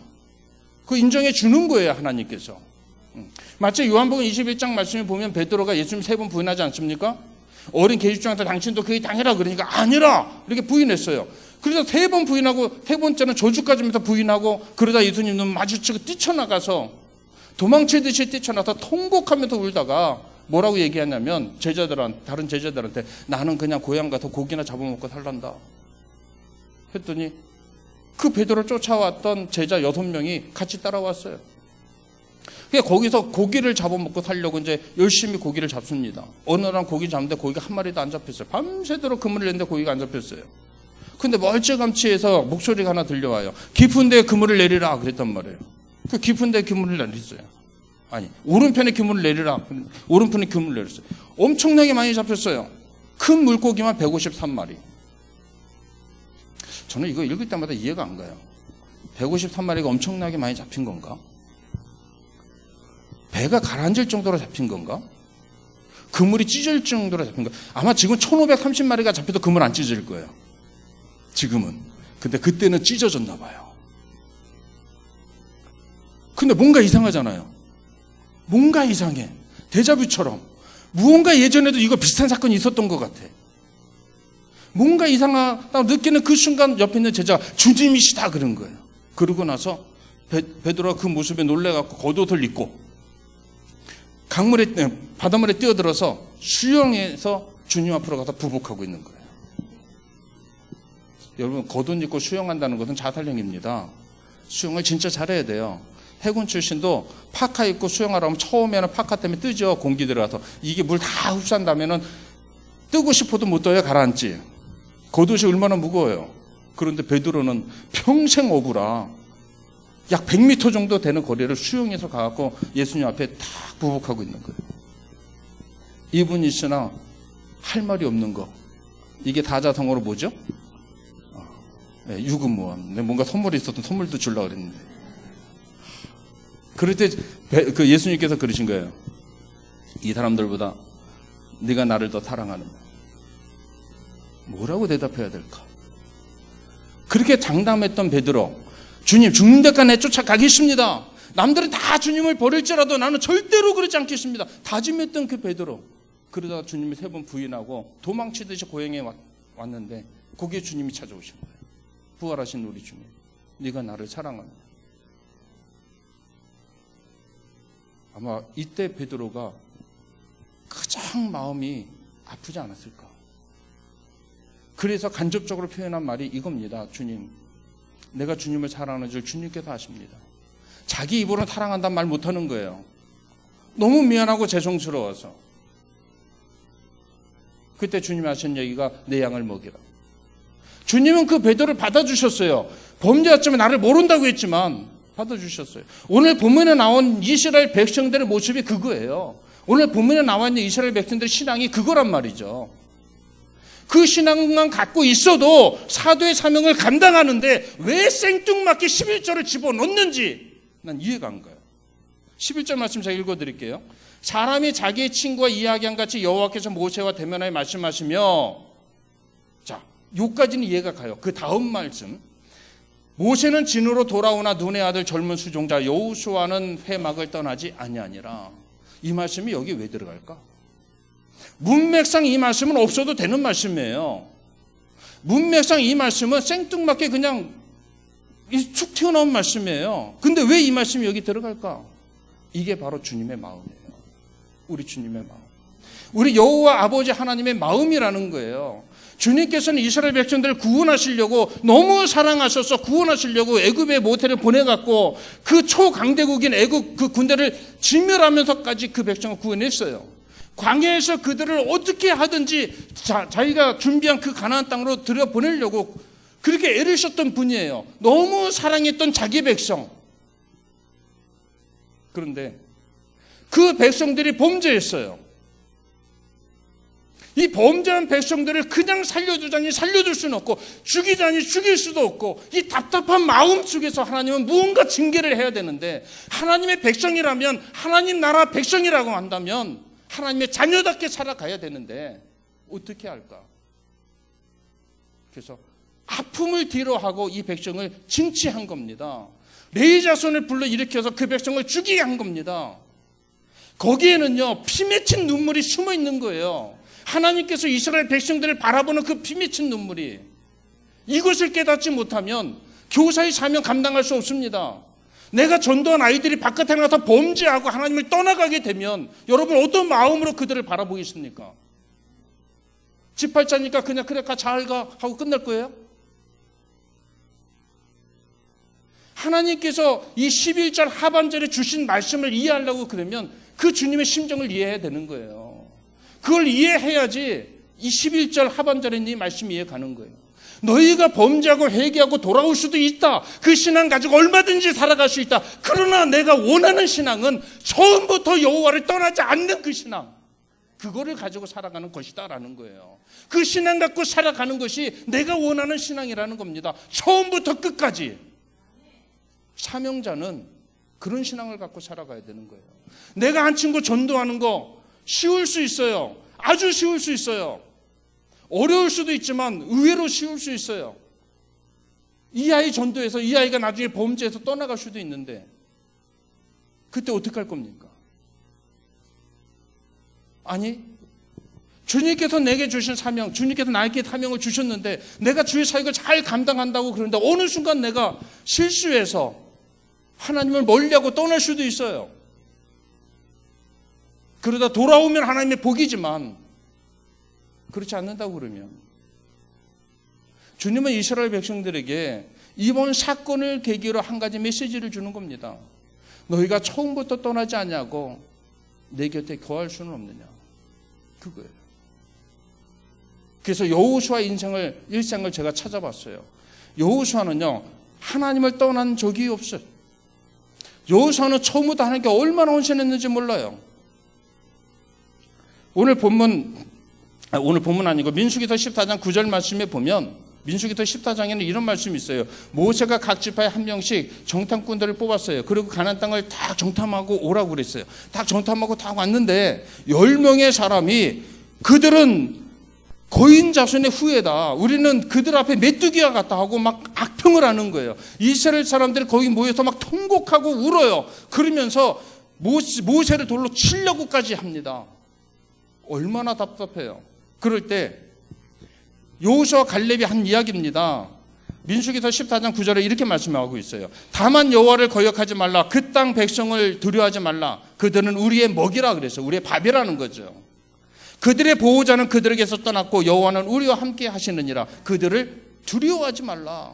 그 인정해 주는 거예요, 하나님께서. 마치 요한복음 21장 말씀에 보면 베드로가 예수님 3번 부인하지 않습니까? 어린 계집종한테 당신도 그의 당이라 그러니까 아니라 이렇게 부인했어요. 그래서 3번 부인하고 3번째는 저주까지면서 부인하고 그러다 예수님 눈 마주치고 뛰쳐나가서 도망치듯이 뛰쳐나가서 통곡하면서 울다가 뭐라고 얘기하냐면 다른 제자들한테 나는 그냥 고향 가서 고기나 잡아먹고 살란다 했더니 그 베드로를 쫓아왔던 제자 6명이 같이 따라왔어요. 그러니까 거기서 고기를 잡아먹고 살려고 이제 열심히 고기를 잡습니다. 어느 날 고기 잡는데 고기가 한 마리도 안 잡혔어요. 밤새도록 그물을 냈는데 고기가 안 잡혔어요. 근데 멀찌감치해서 목소리가 하나 들려와요. 깊은 데에 그물을 내리라 그랬단 말이에요. 그 깊은 데에 그물을 내렸어요. 아니, 오른편에 그물을 내리라. 오른편에 그물을 내렸어요. 엄청나게 많이 잡혔어요. 큰 물고기만 153마리. 저는 이거 읽을 때마다 이해가 안 가요. 153마리가 엄청나게 많이 잡힌 건가? 배가 가라앉을 정도로 잡힌 건가? 그물이 찢어질 정도로 잡힌 건가? 아마 지금 1530마리가 잡혀도 그물 안 찢어질 거예요. 지금은. 근데 그때는 찢어졌나 봐요. 근데 뭔가 이상하잖아요. 뭔가 이상해. 데자뷰처럼. 무언가 예전에도 이거 비슷한 사건이 있었던 것 같아. 뭔가 이상하다고 느끼는 그 순간 옆에 있는 제자가 주님이시다 그런 거예요. 그러고 나서 베드로가 그 모습에 놀래갖고 겉옷을 입고 바닷물에 뛰어들어서 수영해서 주님 앞으로 가서 부복하고 있는 거예요. 여러분, 겉옷 입고 수영한다는 것은 자살행위입니다. 수영을 진짜 잘해야 돼요. 해군 출신도 파카 입고 수영하라 하면 처음에는 파카 때문에 뜨죠. 공기 들어가서. 이게 물 다 흡수한다면은 뜨고 싶어도 못 떠요. 가라앉지. 겉옷이 얼마나 무거워요. 그런데 베드로는 평생 어부라 약 100m 정도 되는 거리를 수영해서 가갖고 예수님 앞에 딱 부복하고 있는 거예요. 이분이 있으나 할 말이 없는 거. 이게 다자성어로 뭐죠? 유급무원. 뭔가 선물이 있었던 선물도 주려고 그랬는데. 그럴 때 그 예수님께서 그러신 거예요. 이 사람들보다 네가 나를 더 사랑하느냐. 뭐라고 대답해야 될까? 그렇게 장담했던 베드로, 주님 죽는 데까지 내쫓아가겠습니다. 남들은 다 주님을 버릴지라도 나는 절대로 그러지 않겠습니다. 다짐했던 그 베드로, 그러다가 주님이 3번 부인하고 도망치듯이 고향에 왔는데 거기에 주님이 찾아오신 거예요. 부활하신 우리 주님, 네가 나를 사랑하느냐. 아마 이때 베드로가 가장 마음이 아프지 않았을까. 그래서 간접적으로 표현한 말이 이겁니다. 주님, 내가 주님을 사랑하는 줄 주님께서 아십니다. 자기 입으로는 사랑한다는 말 못하는 거예요. 너무 미안하고 죄송스러워서. 그때 주님이 하신 얘기가 내 양을 먹이라. 주님은 그 베드로를 받아주셨어요. 범죄였지만 나를 모른다고 했지만 받아주셨어요. 오늘 본문에 나온 이스라엘 백성들의 모습이 그거예요. 오늘 본문에 나와 있는 이스라엘 백성들의 신앙이 그거란 말이죠. 그 신앙만 갖고 있어도 사도의 사명을 감당하는데 왜 생뚱맞게 11절을 집어넣는지 난 이해가 안 가요. 11절 말씀 제가 읽어드릴게요. 사람이 자기의 친구와 이야기한 같이 여호와께서 모세와 대면하여 말씀하시며, 자, 요까지는 이해가 가요. 그 다음 말씀, 모세는 진으로 돌아오나 눈의 아들 젊은 수종자 여호수아는 회막을 떠나지 아니하니라. 이 말씀이 여기 왜 들어갈까? 문맥상 이 말씀은 없어도 되는 말씀이에요. 문맥상 이 말씀은 생뚱맞게 그냥 툭 튀어나온 말씀이에요. 근데 왜 이 말씀이 여기 들어갈까? 이게 바로 주님의 마음이에요. 우리 주님의 마음. 우리 여호와 아버지 하나님의 마음이라는 거예요. 주님께서는 이스라엘 백성들을 구원하시려고 너무 사랑하셔서 구원하시려고 애굽의 모태를 보내갖고 그 초강대국인 애굽 그 군대를 진멸하면서까지 그 백성을 구원했어요. 광야에서 그들을 어떻게 하든지 자기가 준비한 그 가나안 땅으로 들여보내려고 그렇게 애를 썼던 분이에요. 너무 사랑했던 자기 백성. 그런데 그 백성들이 범죄했어요. 이 범죄한 백성들을 그냥 살려두자니 살려둘 수는 없고 죽이자니 죽일 수도 없고 이 답답한 마음 속에서 하나님은 무언가 징계를 해야 되는데 하나님의 백성이라면 하나님 나라 백성이라고 한다면 하나님의 자녀답게 살아가야 되는데 어떻게 할까? 그래서 아픔을 뒤로하고 이 백성을 징치한 겁니다. 레위 자손을 불러일으켜서 그 백성을 죽이게 한 겁니다. 거기에는요 피 맺힌 눈물이 숨어 있는 거예요. 하나님께서 이스라엘 백성들을 바라보는 그 피 맺힌 눈물이 이것을 깨닫지 못하면 교사의 사명 감당할 수 없습니다. 내가 전도한 아이들이 바깥에 나가서 범죄하고 하나님을 떠나가게 되면 여러분 어떤 마음으로 그들을 바라보겠습니까? 집팔자니까 그냥 그래 잘 가 하고 끝날 거예요? 하나님께서 이 11절 하반절에 주신 말씀을 이해하려고 그러면 그 주님의 심정을 이해해야 되는 거예요. 그걸 이해해야지 이 11절 하반절에 이 말씀이 이해가는 거예요. 너희가 범죄하고 회개하고 돌아올 수도 있다. 그 신앙 가지고 얼마든지 살아갈 수 있다. 그러나 내가 원하는 신앙은 처음부터 여호와를 떠나지 않는 그 신앙. 그거를 가지고 살아가는 것이다라는 거예요. 그 신앙 갖고 살아가는 것이 내가 원하는 신앙이라는 겁니다. 처음부터 끝까지. 사명자는 그런 신앙을 갖고 살아가야 되는 거예요. 내가 한 친구 전도하는 거 쉬울 수 있어요. 아주 쉬울 수 있어요. 어려울 수도 있지만 의외로 쉬울 수 있어요. 이 아이 전도해서 이 아이가 나중에 범죄해서 떠나갈 수도 있는데 그때 어떻게 할 겁니까? 아니 주님께서 내게 주신 사명, 주님께서 나에게 사명을 주셨는데 내가 주의 사역을 잘 감당한다고 그러는데 어느 순간 내가 실수해서 하나님을 멀리하고 떠날 수도 있어요. 그러다 돌아오면 하나님의 복이지만 그렇지 않는다고 그러면 주님은 이스라엘 백성들에게 이번 사건을 계기로 한 가지 메시지를 주는 겁니다. 너희가 처음부터 떠나지 않냐고 내 곁에 거할 수는 없느냐. 그거예요. 그래서 여호수아 일생을 제가 찾아봤어요. 여호수아는요 하나님을 떠난 적이 없어요. 여호수아는 처음부터 하나님께 얼마나 헌신했는지 몰라요. 오늘 본문 아니고 민수기서 14장 9절 말씀에 보면 민수기서 14장에는 이런 말씀이 있어요. 모세가 각 지파에 한 명씩 정탐꾼들을 뽑았어요. 그리고 가나안 땅을 다 정탐하고 오라고 그랬어요. 다 정탐하고 다 왔는데 10명의 사람이 그들은 거인 자손의 후예다. 우리는 그들 앞에 메뚜기와 같다 하고 막 악평을 하는 거예요. 이스라엘 사람들이 거기 모여서 막 통곡하고 울어요. 그러면서 모세를 돌로 치려고까지 합니다. 얼마나 답답해요. 그럴 때 여호수아 갈렙이 한 이야기입니다. 민수기서 14장 9절에 이렇게 말씀하고 있어요. 다만 여호와를 거역하지 말라. 그 땅 백성을 두려워하지 말라. 그들은 우리의 먹이라 그랬어요. 우리의 밥이라는 거죠. 그들의 보호자는 그들에게서 떠났고 여호와는 우리와 함께 하시느니라. 그들을 두려워하지 말라.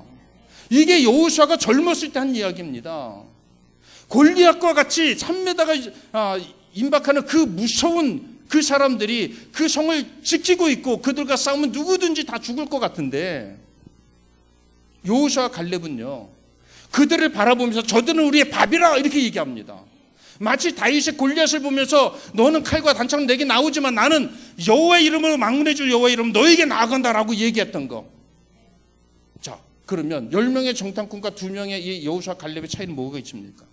이게 여호수아가 젊었을 때 한 이야기입니다. 골리앗과 같이 산에다가 임박하는 그 무서운 그 사람들이 그 성을 지키고 있고 그들과 싸우면 누구든지 다 죽을 것 같은데 여호수아 갈렙은요 그들을 바라보면서 저들은 우리의 밥이라 이렇게 얘기합니다. 마치 다윗이 골리앗을 보면서 너는 칼과 단창으로 내게 나오지만 나는 여호와의 이름으로 막문해 줄 여호와의 이름으로 너에게 나아간다라고 얘기했던 거. 자, 그러면 10명의 정탐꾼과 2명의 이 여호수아 갈렙의 차이는 뭐가 있습니까?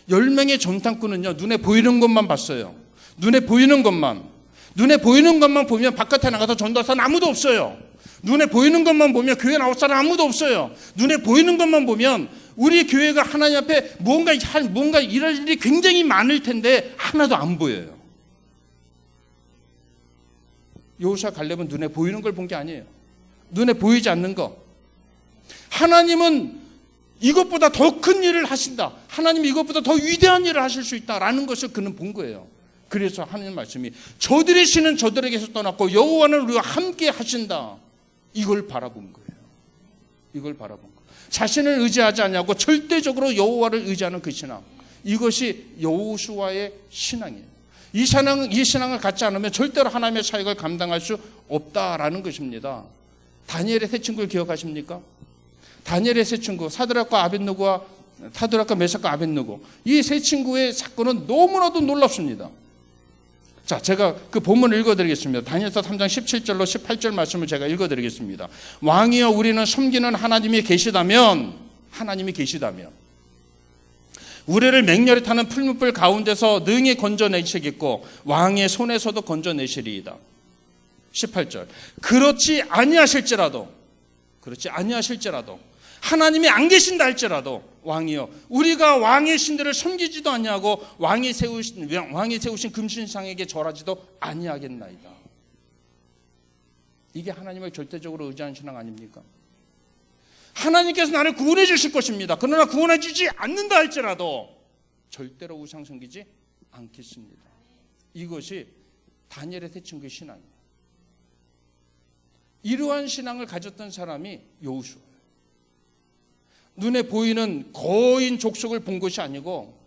10명의 정탐꾼은요 눈에 보이는 것만 봤어요. 눈에 보이는 것만 보면 바깥에 나가서 전도할 사람 아무도 없어요. 눈에 보이는 것만 보면 교회 나올 사람 아무도 없어요. 눈에 보이는 것만 보면 우리 교회가 하나님 앞에 뭔가 일할 일이 굉장히 많을 텐데 하나도 안 보여요. 여호수아 갈렙은 눈에 보이는 걸 본 게 아니에요. 눈에 보이지 않는 거. 하나님은 이것보다 더 큰 일을 하신다. 하나님이 이것보다 더 위대한 일을 하실 수 있다라는 것을 그는 본 거예요. 그래서 하나님 말씀이 저들의 신은 저들에게서 떠났고 여호와는 우리와 함께 하신다. 이걸 바라본 거예요. 이걸 바라본 거. 자신을 의지하지 않냐고 절대적으로 여호와를 의지하는 그 신앙. 이것이 여호수아의 신앙이에요. 이 신앙을 갖지 않으면 절대로 하나님의 사역을 감당할 수 없다라는 것입니다. 다니엘의 세 친구를 기억하십니까? 다니엘의 세 친구, 사드락과 메삭과 아벳느고, 이 세 친구의 사건은 너무나도 놀랍습니다. 자, 제가 그 본문을 읽어드리겠습니다. 다니엘서 3장 17절로 18절 말씀을 제가 읽어드리겠습니다. 왕이여 우리는 섬기는 하나님이 계시다면 우리를 맹렬히 타는 풀무불 가운데서 능히 건져내시겠고 왕의 손에서도 건져내시리이다. 18절. 그렇지 아니하실지라도 하나님이 안 계신다 할지라도 왕이여 우리가 왕의 신들을 섬기지도 아니하고 왕이 세우신 금신상에게 절하지도 아니하겠나이다. 이게 하나님을 절대적으로 의지하는 신앙 아닙니까? 하나님께서 나를 구원해 주실 것입니다. 그러나 구원해 주지 않는다 할지라도 절대로 우상 섬기지 않겠습니다. 이것이 다니엘의 세 친구의 신앙이에요. 이러한 신앙을 가졌던 사람이 여호수아예요. 눈에 보이는 거인 족속을 본 것이 아니고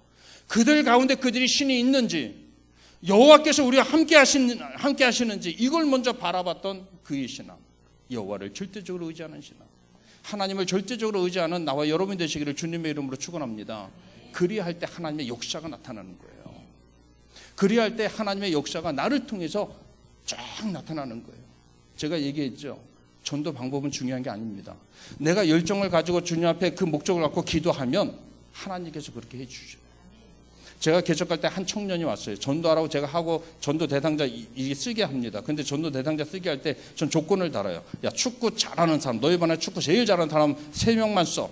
그들 가운데 그들이 신이 있는지 여호와께서 우리와 함께 하시는지 이걸 먼저 바라봤던 그의 신앙. 여호와를 절대적으로 의지하는 신앙. 하나님을 절대적으로 의지하는 나와 여러분이 되시기를 주님의 이름으로 축원합니다. 그리할 때 하나님의 역사가 나타나는 거예요. 그리할 때 하나님의 역사가 나를 통해서 쫙 나타나는 거예요. 제가 얘기했죠. 전도 방법은 중요한 게 아닙니다. 내가 열정을 가지고 주님 앞에 그 목적을 갖고 기도하면 하나님께서 그렇게 해주셔요. 제가 개척 갈 때 한 청년이 왔어요. 전도하라고 제가 하고 전도 대상자 이게 쓰게 합니다. 근데 전도 대상자 쓰게 할 때 전 조건을 달아요. 야, 축구 잘하는 사람, 너희 반에 축구 제일 잘하는 사람 3명만 써.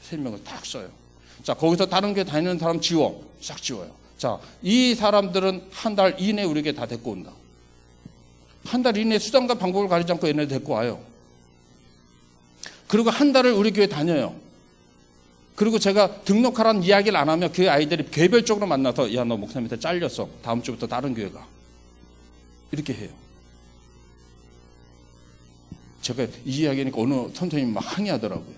3명을 딱 써요. 자, 거기서 다른 게 다니는 사람 지워. 싹 지워요. 자, 이 사람들은 한 달 이내에 우리에게 다 데리고 온다. 한 달 이내에 수단과 방법을 가리지 않고 얘네들 데리고 와요. 그리고 한 달을 우리 교회 다녀요. 그리고 제가 등록하라는 이야기를 안 하면 그 아이들이 개별적으로 만나서 야, 너 목사님한테 잘렸어. 다음 주부터 다른 교회 가. 이렇게 해요. 제가 이 이야기하니까 어느 선생님이 막 항의하더라고요.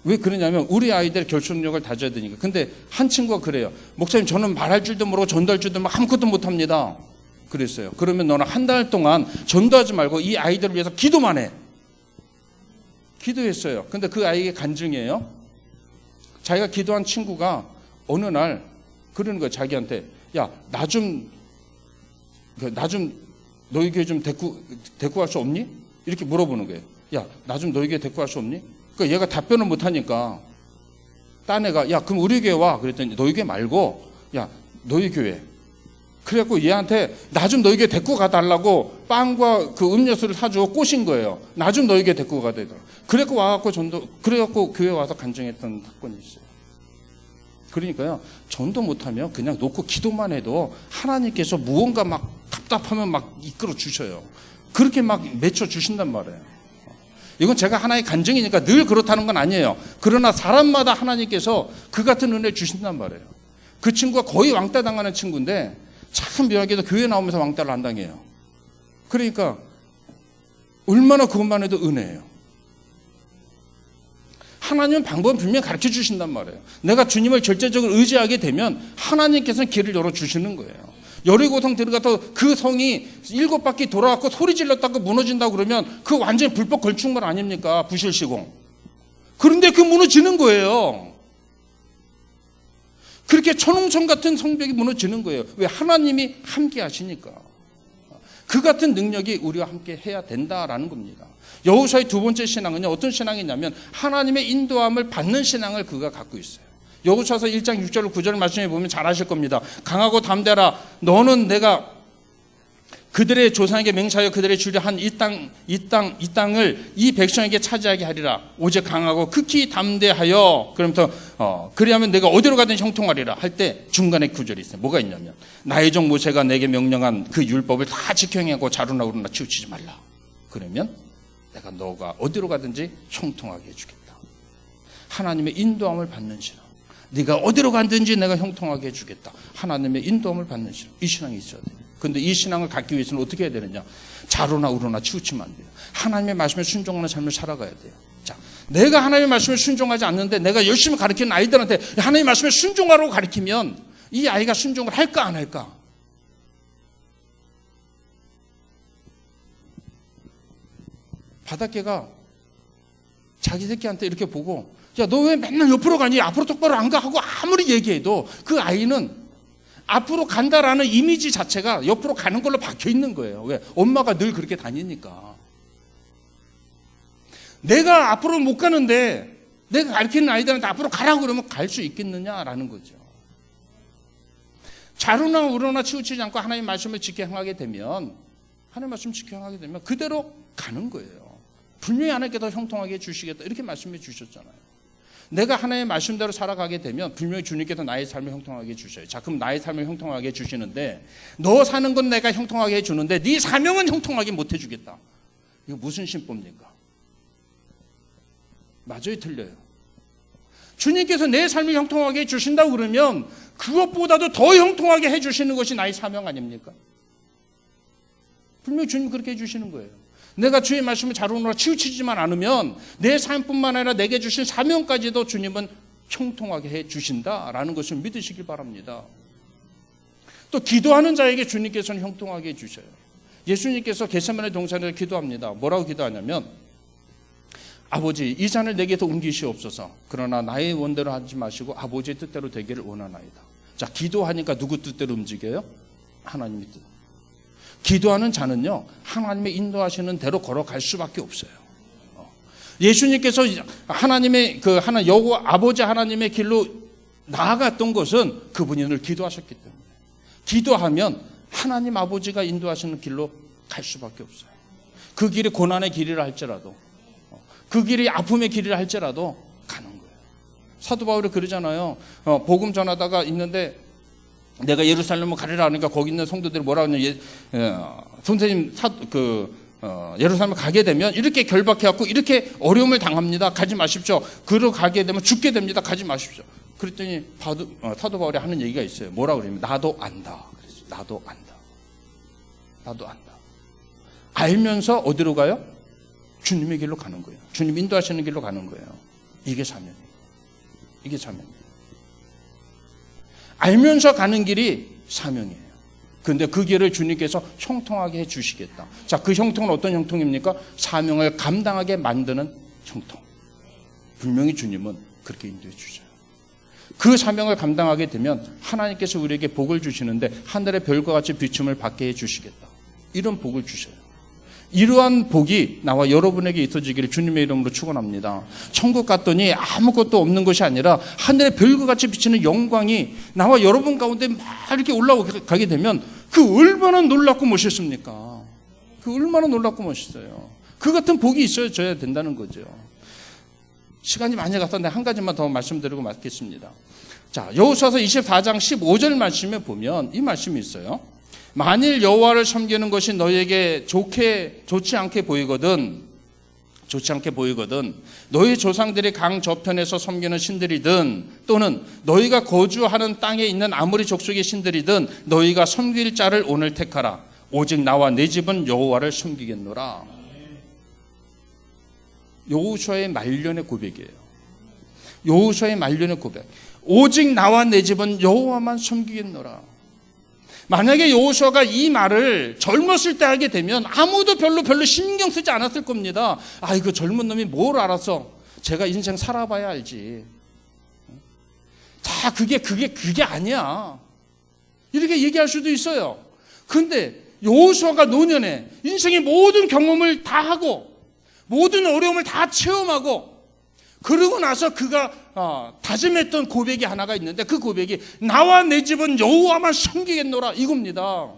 왜 그러냐면 우리 아이들의 결속력을 다져야 되니까. 근데 한 친구가 그래요. 목사님 저는 말할 줄도 모르고 전도할 줄도 모르고 아무것도 못합니다. 그랬어요. 그러면 너는 한 달 동안 전도하지 말고 이 아이들을 위해서 기도만 해. 기도했어요. 근데 그 아이의 간증이에요. 자기가 기도한 친구가 어느 날 그러는 거예요. 자기한테 야, 나 좀 너희 교회 좀 데리고 갈 수 없니? 이렇게 물어보는 거예요. 야, 나 좀 너희 교회 데리고 갈 수 없니? 그러니까 얘가 답변을 못하니까 딴 애가 야, 그럼 우리 교회 와. 그랬더니 너희 교회 말고 야, 너희 교회. 그래갖고 얘한테 나 좀 너희 교회 데리고 가달라고 빵과 그 음료수를 사주고 꼬신 거예요. 나 좀 너희 교회 데리고 가달라고. 그래갖고 교회 와서 간증했던 사건이 있어요. 그러니까요, 전도 못하면 그냥 놓고 기도만 해도 하나님께서 무언가 막 답답하면 막 이끌어 주셔요. 그렇게 막 맺혀 주신단 말이에요. 이건 제가 하나의 간증이니까 늘 그렇다는 건 아니에요. 그러나 사람마다 하나님께서 그 같은 은혜 주신단 말이에요. 그 친구가 거의 왕따 당하는 친구인데 참 묘하게도 교회 나오면서 왕따를 안 당해요. 그러니까 얼마나 그것만 해도 은혜예요. 하나님은 방법은 분명히 가르쳐 주신단 말이에요. 내가 주님을 절대적으로 의지하게 되면 하나님께서는 길을 열어주시는 거예요. 여리고성 들어가서 그 성이 7바퀴 돌아가고 소리 질렀다고 무너진다고 그러면 그 완전히 불법 걸쭉말 아닙니까? 부실시공. 그런데 그 무너지는 거예요. 그렇게 천홍성 같은 성벽이 무너지는 거예요. 왜? 하나님이 함께 하시니까. 그 같은 능력이 우리와 함께 해야 된다라는 겁니다. 여호수아의 두 번째 신앙은요, 어떤 신앙이냐면 하나님의 인도함을 받는 신앙을 그가 갖고 있어요. 여호수아서 1장 6절 9절 말씀해 보면 잘 아실 겁니다. 강하고 담대라. 너는 내가 그들의 조상에게 맹세하여 그들의 주려한 이 땅을 이 백성에게 차지하게 하리라. 오직 강하고 극히 담대하여 그러면서 그리하면 내가 어디로 가든 형통하리라 할 때 중간에 구절이 있어요. 뭐가 있냐면 나의 종 모세가 내게 명령한 그 율법을 다 지켜 행하고 자루나 우루나 치우치지 말라. 그러면 내가 너가 어디로 가든지 형통하게 해주겠다. 하나님의 인도함을 받는 신앙. 네가 어디로 가든지 내가 형통하게 해주겠다. 하나님의 인도함을 받는 신앙. 이 신앙이 있어야 돼요. 그런데 이 신앙을 갖기 위해서는 어떻게 해야 되느냐? 자루나 우루나 치우치면 안 돼요. 하나님의 말씀에 순종하는 삶을 살아가야 돼요. 자, 내가 하나님의 말씀에 순종하지 않는데 내가 열심히 가르치는 아이들한테 하나님의 말씀에 순종하라고 가르치면 이 아이가 순종을 할까 안 할까? 바닷개가 자기 새끼한테 이렇게 보고 야, 너 왜 맨날 옆으로 가니? 앞으로 똑바로 안 가? 하고 아무리 얘기해도 그 아이는 앞으로 간다라는 이미지 자체가 옆으로 가는 걸로 박혀 있는 거예요. 왜? 엄마가 늘 그렇게 다니니까. 내가 앞으로 못 가는데 내가 가르치는 아이들한테 앞으로 가라고 그러면 갈 수 있겠느냐라는 거죠. 자루나 우루나 치우치지 않고 하나님의 말씀을 지켜 행하게 되면 하나님의 말씀 지켜 행하게 되면 그대로 가는 거예요. 분명히 하나님께서 형통하게 해주시겠다 이렇게 말씀해 주셨잖아요. 내가 하나님의 말씀대로 살아가게 되면 분명히 주님께서 나의 삶을 형통하게 해주셔요. 자, 그럼 나의 삶을 형통하게 해주시는데 너 사는 건 내가 형통하게 해주는데 네 사명은 형통하게 못 해주겠다. 이거 무슨 신법입니까? 맞아요, 틀려요? 주님께서 내 삶을 형통하게 해주신다고 그러면 그것보다도 더 형통하게 해주시는 것이 나의 사명 아닙니까? 분명히 주님 그렇게 해주시는 거예요. 내가 주의 말씀을 자루나 치우치지만 않으면 내 삶뿐만 아니라 내게 주신 사명까지도 주님은 형통하게 해주신다라는 것을 믿으시길 바랍니다. 또 기도하는 자에게 주님께서는 형통하게 해주셔요. 예수님께서 겟세마네 동산에서 기도합니다. 뭐라고 기도하냐면 아버지 이 잔을 내게서 옮기시옵소서. 그러나 나의 원대로 하지 마시고 아버지의 뜻대로 되기를 원하나이다. 자, 기도하니까 누구 뜻대로 움직여요? 하나님의 뜻. 기도하는 자는요 하나님의 인도하시는 대로 걸어갈 수밖에 없어요. 예수님께서 하나님의 여호와 아버지 하나님의 길로 나아갔던 것은 그분이 늘 기도하셨기 때문에 기도하면 하나님 아버지가 인도하시는 길로 갈 수밖에 없어요. 그 길이 고난의 길이라 할지라도 그 길이 아픔의 길이라 할지라도 가는 거예요. 사도 바울이 그러잖아요. 복음 전하다가 있는데 내가 예루살렘을 가리라 하니까 거기 있는 성도들이 뭐라 하냐, 선생님, 예루살렘을 가게 되면 이렇게 결박해갖고 이렇게 어려움을 당합니다. 가지 마십시오. 그로 가게 되면 죽게 됩니다. 가지 마십시오. 그랬더니 사도 바울이 하는 얘기가 있어요. 뭐라 그러냐면 나도 안다. 그랬어요. 나도 안다. 나도 안다. 알면서 어디로 가요? 주님의 길로 가는 거예요. 주님 인도하시는 길로 가는 거예요. 이게 사명이에요. 이게 사명이에요. 알면서 가는 길이 사명이에요. 그런데 그 길을 주님께서 형통하게 해주시겠다. 자, 그 형통은 어떤 형통입니까? 사명을 감당하게 만드는 형통. 분명히 주님은 그렇게 인도해 주셔요. 그 사명을 감당하게 되면 하나님께서 우리에게 복을 주시는데 하늘의 별과 같이 비춤을 받게 해주시겠다. 이런 복을 주셔요. 이러한 복이 나와 여러분에게 있어지기를 주님의 이름으로 축원합니다. 천국 갔더니 아무것도 없는 것이 아니라 하늘의 별과 같이 비치는 영광이 나와 여러분 가운데 막 이렇게 올라가게 되면 그 얼마나 놀랍고 멋있습니까? 그 얼마나 놀랍고 멋있어요. 그 같은 복이 있어야 된다는 거죠. 시간이 많이 가서 한 가지만 더 말씀드리고 마치겠습니다. 자, 여호수아서 24장 15절 말씀에 보면 이 말씀이 있어요. 만일 여호와를 섬기는 것이 너희에게 좋지 않게 보이거든 너희 조상들이 강 저편에서 섬기는 신들이든 또는 너희가 거주하는 땅에 있는 아무리 족속의 신들이든 너희가 섬길 자를 오늘 택하라. 오직 나와 내 집은 여호와를 섬기겠노라. 여호수아의 말년의 고백이에요. 여호수아의 말년의 고백. 오직 나와 내 집은 여호와만 섬기겠노라. 만약에 여호수아가 이 말을 젊었을 때 하게 되면 아무도 별로 신경 쓰지 않았을 겁니다. 아, 이거 젊은 놈이 뭘 알았어. 제가 인생 살아봐야 알지. 다 그게 아니야. 이렇게 얘기할 수도 있어요. 근데 여호수아가 노년에 인생의 모든 경험을 다 하고 모든 어려움을 다 체험하고 그러고 나서 그가 다짐했던 고백이 하나가 있는데 그 고백이 나와 내 집은 여호와만 섬기겠노라 이겁니다.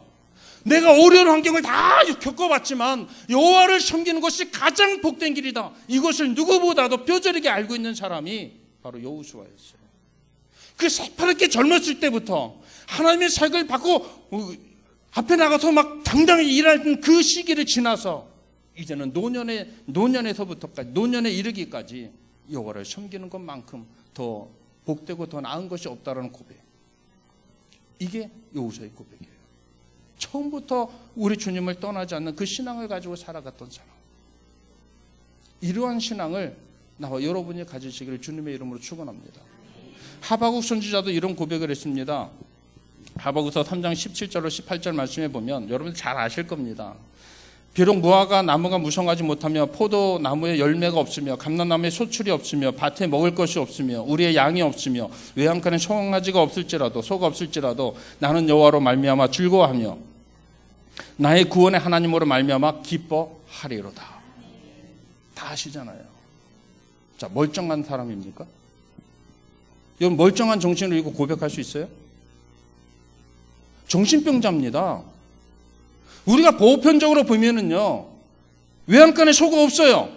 내가 어려운 환경을 다 겪어봤지만 여호와를 섬기는 것이 가장 복된 길이다. 이것을 누구보다도 뼈저리게 알고 있는 사람이 바로 여호수아였어요. 그 새파랗게 젊었을 때부터 하나님의 사역을 받고 앞에 나가서 막 당당히 일하는 그 시기를 지나서 이제는 노년에서부터까지 노년에 이르기까지 여호와를 섬기는 것만큼 더 복되고 더 나은 것이 없다라는 고백. 이게 여호수아의 고백이에요. 처음부터 우리 주님을 떠나지 않는 그 신앙을 가지고 살아갔던 사람. 이러한 신앙을 나와 여러분이 가지시기를 주님의 이름으로 축원합니다. 하박국 선지자도 이런 고백을 했습니다. 하박국서 3장 17절로 18절 말씀해 보면 여러분 잘 아실 겁니다. 비록 무화과 나무가 무성하지 못하며 포도나무에 열매가 없으며 감람나무에 소출이 없으며 밭에 먹을 것이 없으며 우리의 양이 없으며 외양간에 송아지가 없을지라도 소가 없을지라도 나는 여호와로 말미암아 즐거워하며 나의 구원의 하나님으로 말미암아 기뻐하리로다. 다 아시잖아요. 자, 멀쩡한 사람입니까? 여러분 멀쩡한 정신으로 이거 고백할 수 있어요? 정신병자입니다. 우리가 보편적으로 보면은요, 외양간에 소가 없어요.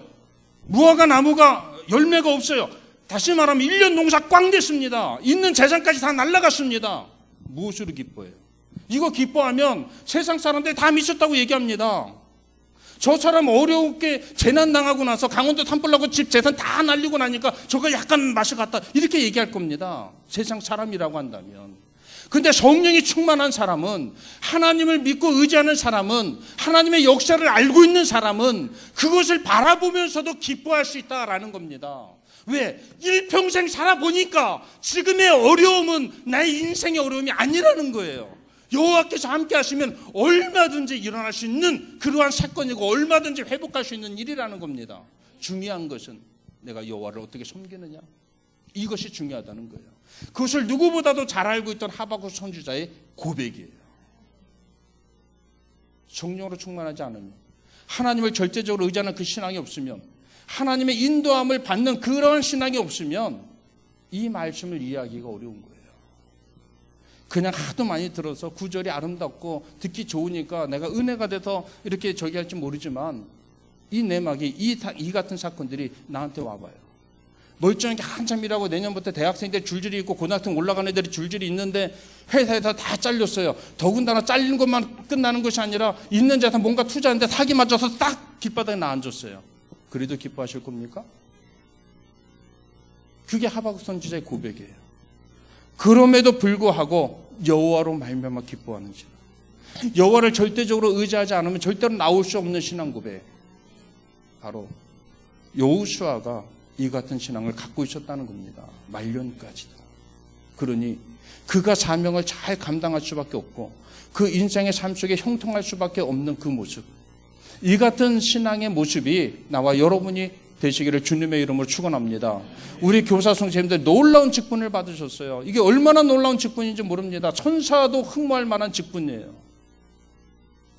무화과 나무가 열매가 없어요. 다시 말하면 1년 농사 꽝 됐습니다. 있는 재산까지 다 날라갔습니다. 무엇으로 기뻐해요? 이거 기뻐하면 세상 사람들이 다 미쳤다고 얘기합니다. 저 사람 어렵게 재난 당하고 나서 강원도 산불나고 집 재산 다 날리고 나니까 저거 약간 맛이 갔다 이렇게 얘기할 겁니다. 세상 사람이라고 한다면. 근데 성령이 충만한 사람은, 하나님을 믿고 의지하는 사람은, 하나님의 역사를 알고 있는 사람은 그것을 바라보면서도 기뻐할 수 있다라는 겁니다. 왜? 일평생 살아보니까 지금의 어려움은 나의 인생의 어려움이 아니라는 거예요. 여호와께서 함께 하시면 얼마든지 일어날 수 있는 그러한 사건이고 얼마든지 회복할 수 있는 일이라는 겁니다. 중요한 것은 내가 여호와를 어떻게 섬기느냐, 이것이 중요하다는 거예요. 그것을 누구보다도 잘 알고 있던 하박국 선지자의 고백이에요. 성령으로 충만하지 않으면, 하나님을 절대적으로 의지하는 그 신앙이 없으면, 하나님의 인도함을 받는 그런 신앙이 없으면 이 말씀을 이해하기가 어려운 거예요. 그냥 하도 많이 들어서 구절이 아름답고 듣기 좋으니까 내가 은혜가 돼서 이렇게 저기 할지 모르지만 이 내막이 이 같은 사건들이 나한테 와봐요. 멀쩡하게 한참 일하고 내년부터 대학생들 줄줄이 있고 고등학생 올라가는 애들이 줄줄이 있는데 회사에서 다 잘렸어요. 더군다나 잘린 것만 끝나는 것이 아니라 있는 재산 뭔가 투자하는데 사기 맞아서 딱 길바닥에 나앉았어요. 그래도 기뻐하실 겁니까? 그게 하박국 선지자의 고백이에요. 그럼에도 불구하고 여호와로 말미암아 기뻐하는 신앙, 여호와를 절대적으로 의지하지 않으면 절대로 나올 수 없는 신앙 고백, 바로 여호수아가 이 같은 신앙을 갖고 있었다는 겁니다. 말년까지도. 그러니 그가 사명을 잘 감당할 수밖에 없고 그 인생의 삶 속에 형통할 수밖에 없는 그 모습, 이 같은 신앙의 모습이 나와 여러분이 되시기를 주님의 이름으로 축원합니다. 우리 교사 선생님들 놀라운 직분을 받으셨어요. 이게 얼마나 놀라운 직분인지 모릅니다. 천사도 흠모할 만한 직분이에요.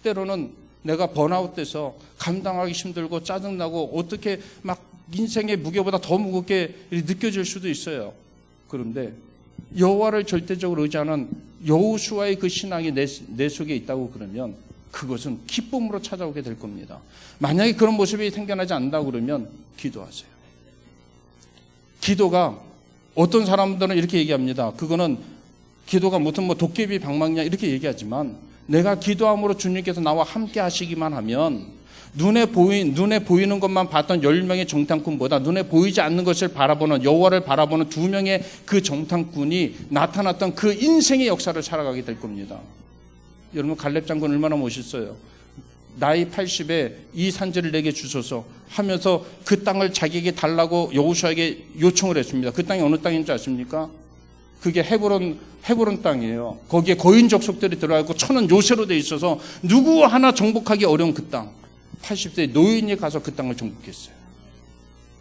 때로는 내가 번아웃돼서 감당하기 힘들고 짜증나고 어떻게 막 인생의 무게보다 더 무겁게 느껴질 수도 있어요. 그런데 여호와를 절대적으로 의지하는 여호수아의 그 신앙이 내 속에 있다고 그러면 그것은 기쁨으로 찾아오게 될 겁니다. 만약에 그런 모습이 생겨나지 않는다고 그러면 기도하세요. 기도가, 어떤 사람들은 이렇게 얘기합니다. 그거는 기도가 무슨 도깨비 방망이냐 이렇게 얘기하지만, 내가 기도함으로 주님께서 나와 함께 하시기만 하면 눈에 보이는 것만 봤던 10명의 정탐꾼보다 눈에 보이지 않는 것을 바라보는, 여호와를 바라보는 2명의 그 정탐꾼이 나타났던 그 인생의 역사를 살아가게 될 겁니다. 여러분, 갈렙 장군 얼마나 멋있어요. 나이 80에 이 산지를 내게 주소서 하면서 그 땅을 자기에게 달라고 여호수아에게 요청을 했습니다. 그 땅이 어느 땅인지 아십니까? 그게 헤브론 땅이에요. 거기에 거인 족속들이 들어가고 천은 요새로 돼 있어서 누구 하나 정복하기 어려운 그 땅. 80세 노인이 가서 그 땅을 정복했어요.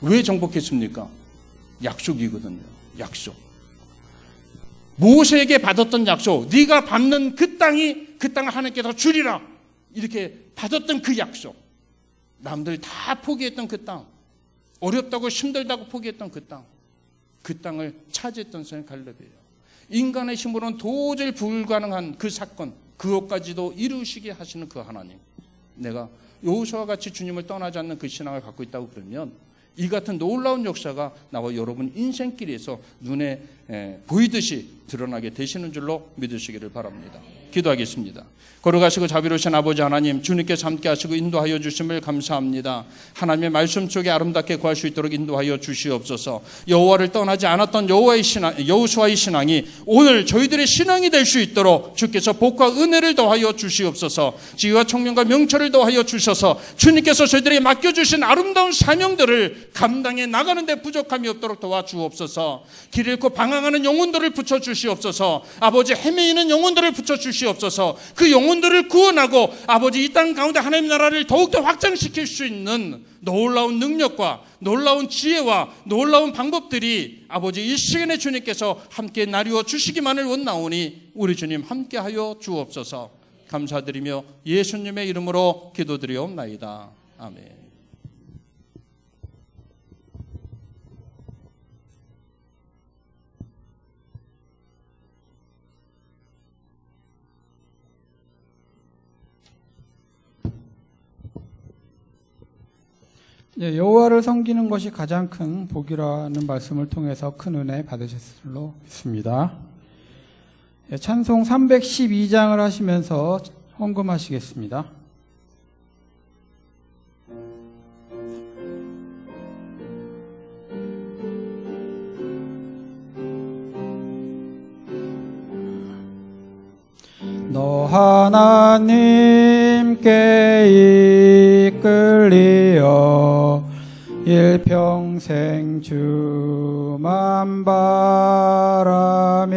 왜 정복했습니까? 약속이거든요. 약속. 모세에게 받았던 약속, 네가 밟는 그 땅을 하나님께서 주리라, 이렇게 받았던 그 약속, 남들이 다 포기했던 그 땅, 어렵다고 힘들다고 포기했던 그 땅을 차지했던 사람이 갈렙이에요. 인간의 힘으로는 도저히 불가능한 그 사건, 그것까지도 이루시게 하시는 그 하나님, 내가 여호수아와 같이 주님을 떠나지 않는 그 신앙을 갖고 있다고 그러면 이 같은 놀라운 역사가 나와 여러분 인생길에서 눈에 보이듯이 드러나게 되시는 줄로 믿으시기를 바랍니다. 기도하겠습니다. 걸어가시고 자비로우신 아버지 하나님, 주님께서 함께 하시고 인도하여 주심을 감사합니다. 하나님의 말씀 속에 아름답게 구할 수 있도록 인도하여 주시옵소서. 여호와를 떠나지 않았던 여호수아의 신앙이 오늘 저희들의 신앙이 될 수 있도록 주께서 복과 은혜를 더하여 주시옵소서. 지혜와 총명과 명철을 더하여 주셔서 주님께서 저희들에게 맡겨주신 아름다운 사명들을 감당해 나가는 데 부족함이 없도록 도와주옵소서. 길 잃고 방황하는 영혼들을 붙여주시옵소서. 아버지, 헤매이는 영혼들을 붙여주시옵소서. 그 영혼들을 구원하고 아버지, 이 땅 가운데 하나님 나라를 더욱더 확장시킬 수 있는 놀라운 능력과 놀라운 지혜와 놀라운 방법들이 아버지 이 시간에 주님께서 함께 나누어 주시기만을 원나오니 우리 주님 함께하여 주옵소서. 감사드리며 예수님의 이름으로 기도드리옵나이다. 아멘. 여호와를 섬기는 것이 가장 큰 복이라는 말씀을 통해서 큰 은혜 받으셨을 줄로 믿습니다. 찬송 312장을 하시면서 헌금하시겠습니다. 너 하나님께 이끌리어 일평생 주만 바라면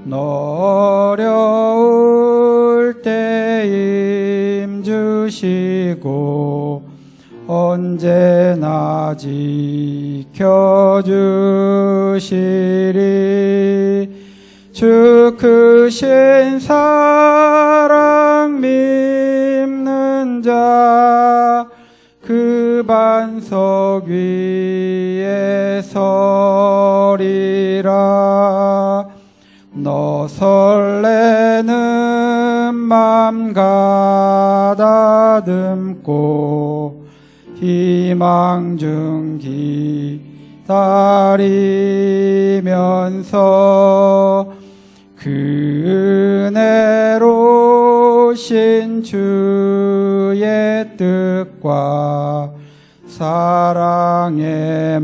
너 어려울 때 힘주시고 언제나 지켜주시리. 주 크신 사랑 믿는 자 그 반석 위에 서리라. 너 설레는 맘 가다듬고 희망 중 기다리면서 그 은혜로우신 주의 뜻과 사랑에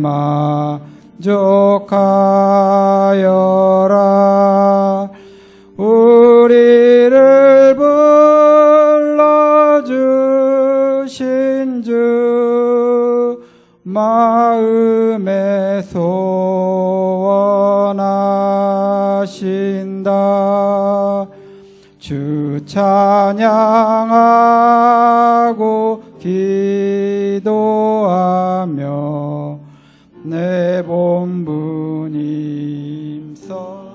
만족하여라. 우리를 불러주신 주 마음에 소원하신다. 주 찬양하고 기도하며 내 본분 힘써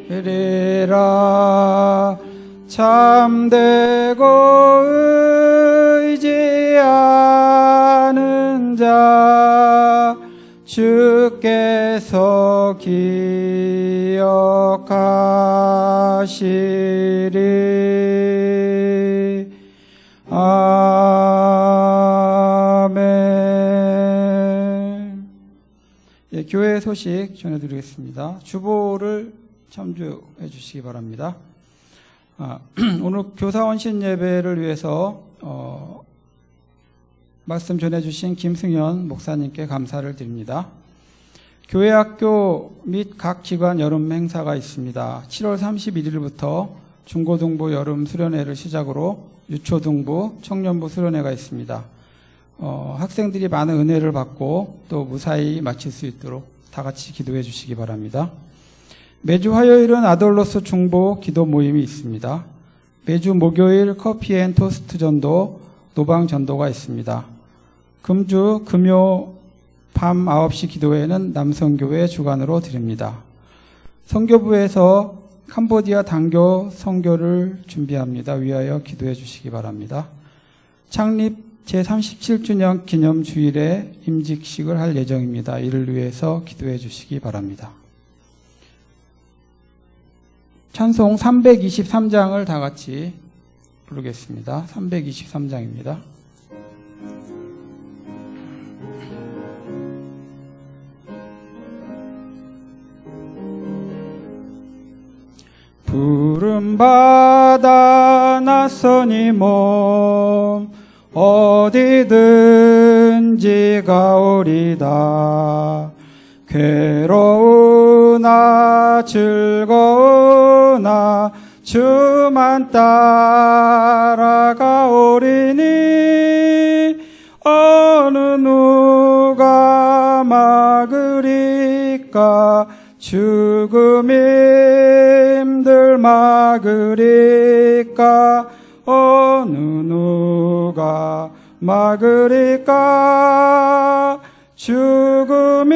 이리라. 참되고 의지하는 자 주께서 기억하시리. 아멘. 교회 소식 전해드리겠습니다. 주보를 참조해 주시기 바랍니다. 오늘 교사원신 예배를 위해서 말씀 전해주신 김승현 목사님께 감사를 드립니다. 교회 학교 및 각 기관 여름 행사가 있습니다. 7월 31일부터 중고등부 여름 수련회를 시작으로 유초등부, 청년부 수련회가 있습니다. 학생들이 많은 은혜를 받고 또 무사히 마칠 수 있도록 다 같이 기도해 주시기 바랍니다. 매주 화요일은 아돌로스 중보 기도 모임이 있습니다. 매주 목요일 커피 앤 토스트 전도, 노방 전도가 있습니다. 금주 금요 밤 9시 기도회는 남성교회 주관으로 드립니다. 선교부에서 캄보디아 단교 선교를 준비합니다. 위하여 기도해 주시기 바랍니다. 창립 제37주년 기념 주일에 임직식을 할 예정입니다. 이를 위해서 기도해 주시기 바랍니다. 찬송 323장을 다 같이 부르겠습니다. 323장입니다. 푸른 바다 낯선 몸 어디든지 가오리다. 괴로우나 즐거우나 주만 따라가오리니 어느 누가 막으리까. 죽음 힘들 막으리까. 어느 누가 막으리까. 죽음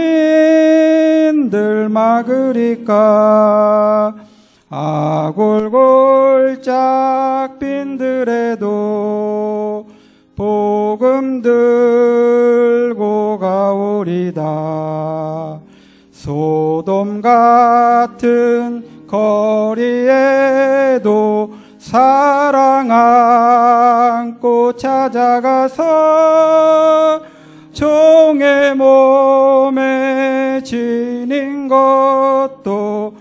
힘들 막으리까. 아골골짝 빈들에도 복음 들고 가오리다. 소돔 같은 거리에도 사랑 안고 찾아가서 종의 몸에 지닌 것도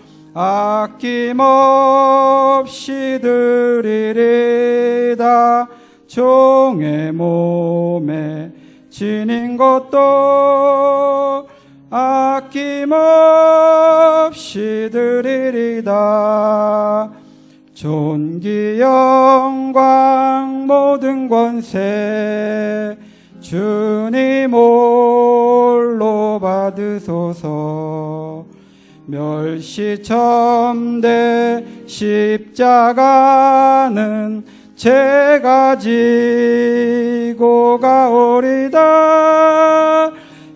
아낌없이 드리리다. 종의 몸에 지닌 것도 아낌없이 드리리다. 존귀 영광 모든 권세 주님 홀로 받으소서. 멸시첨대 십자가는 제가 지고 가오리다.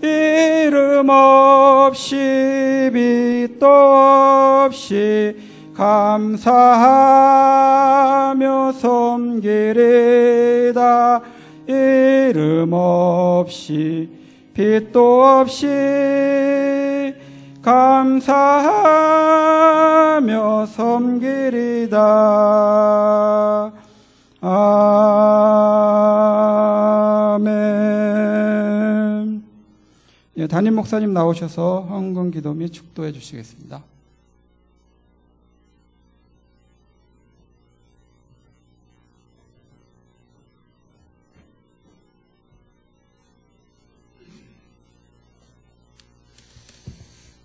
이름 없이 빛도 없이 감사하며 섬기리다. 이름 없이 빛도 없이 감사하며 섬기리다. 아멘. 예, 담임 목사님 나오셔서 헌금 기도 및 축도해 주시겠습니다.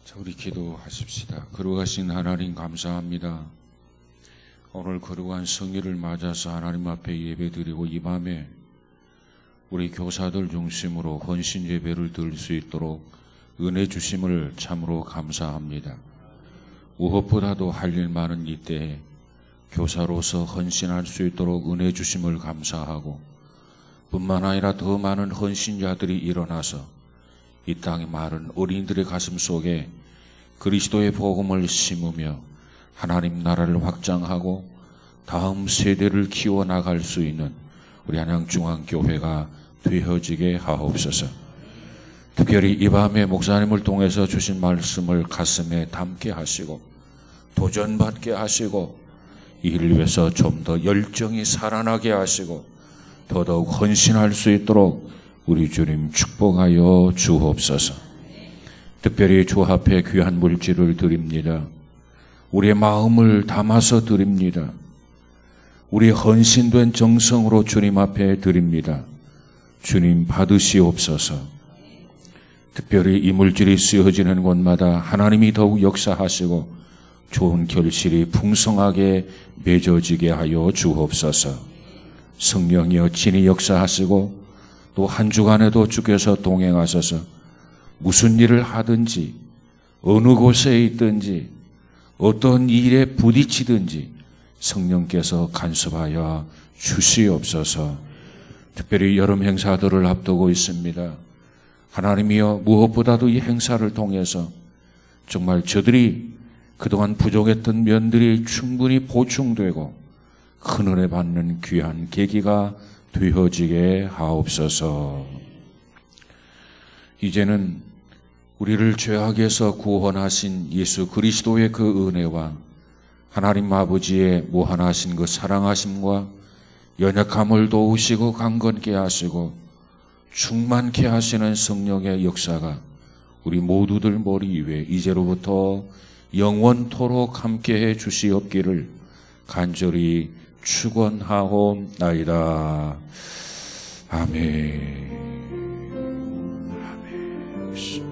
자, 우리 기도하십시다. 거룩하신 하나님 감사합니다. 오늘 거룩한 성일을 맞아서 하나님 앞에 예배드리고 이 밤에 우리 교사들 중심으로 헌신 예배를 드릴 수 있도록 은혜 주심을 참으로 감사합니다. 무엇보다도 할 일 많은 이때에 교사로서 헌신할 수 있도록 은혜 주심을 감사하고 뿐만 아니라 더 많은 헌신자들이 일어나서 이 땅의 많은 어린이들의 가슴 속에 그리스도의 복음을 심으며 하나님 나라를 확장하고 다음 세대를 키워나갈 수 있는 우리 한양중앙교회가 되어지게 하옵소서. 특별히 이 밤에 목사님을 통해서 주신 말씀을 가슴에 담게 하시고 도전받게 하시고 이 일을 위해서 좀 더 열정이 살아나게 하시고 더더욱 헌신할 수 있도록 우리 주님 축복하여 주옵소서. 특별히 주 앞에 귀한 물질을 드립니다. 우리의 마음을 담아서 드립니다. 우리 헌신된 정성으로 주님 앞에 드립니다. 주님 받으시옵소서. 특별히 이 물질이 쓰여지는 곳마다 하나님이 더욱 역사하시고 좋은 결실이 풍성하게 맺어지게 하여 주옵소서. 성령이여 친히 역사하시고 또 한 주간에도 주께서 동행하셔서 무슨 일을 하든지 어느 곳에 있든지 어떤 일에 부딪히든지 성령께서 간섭하여 주시옵소서. 특별히 여름 행사들을 앞두고 있습니다. 하나님이여 무엇보다도 이 행사를 통해서 정말 저들이 그동안 부족했던 면들이 충분히 보충되고 큰 은혜 받는 귀한 계기가 되어지게 하옵소서. 이제는 우리를 죄악에서 구원하신 예수 그리스도의 그 은혜와 하나님 아버지의 무한하신 그 사랑하심과 연약함을 도우시고 강건케 하시고 충만케 하시는 성령의 역사가 우리 모두들 머리 위에 이제로부터 영원토록 함께해 주시옵기를 간절히 축원하옵나이다. 아멘. 아멘.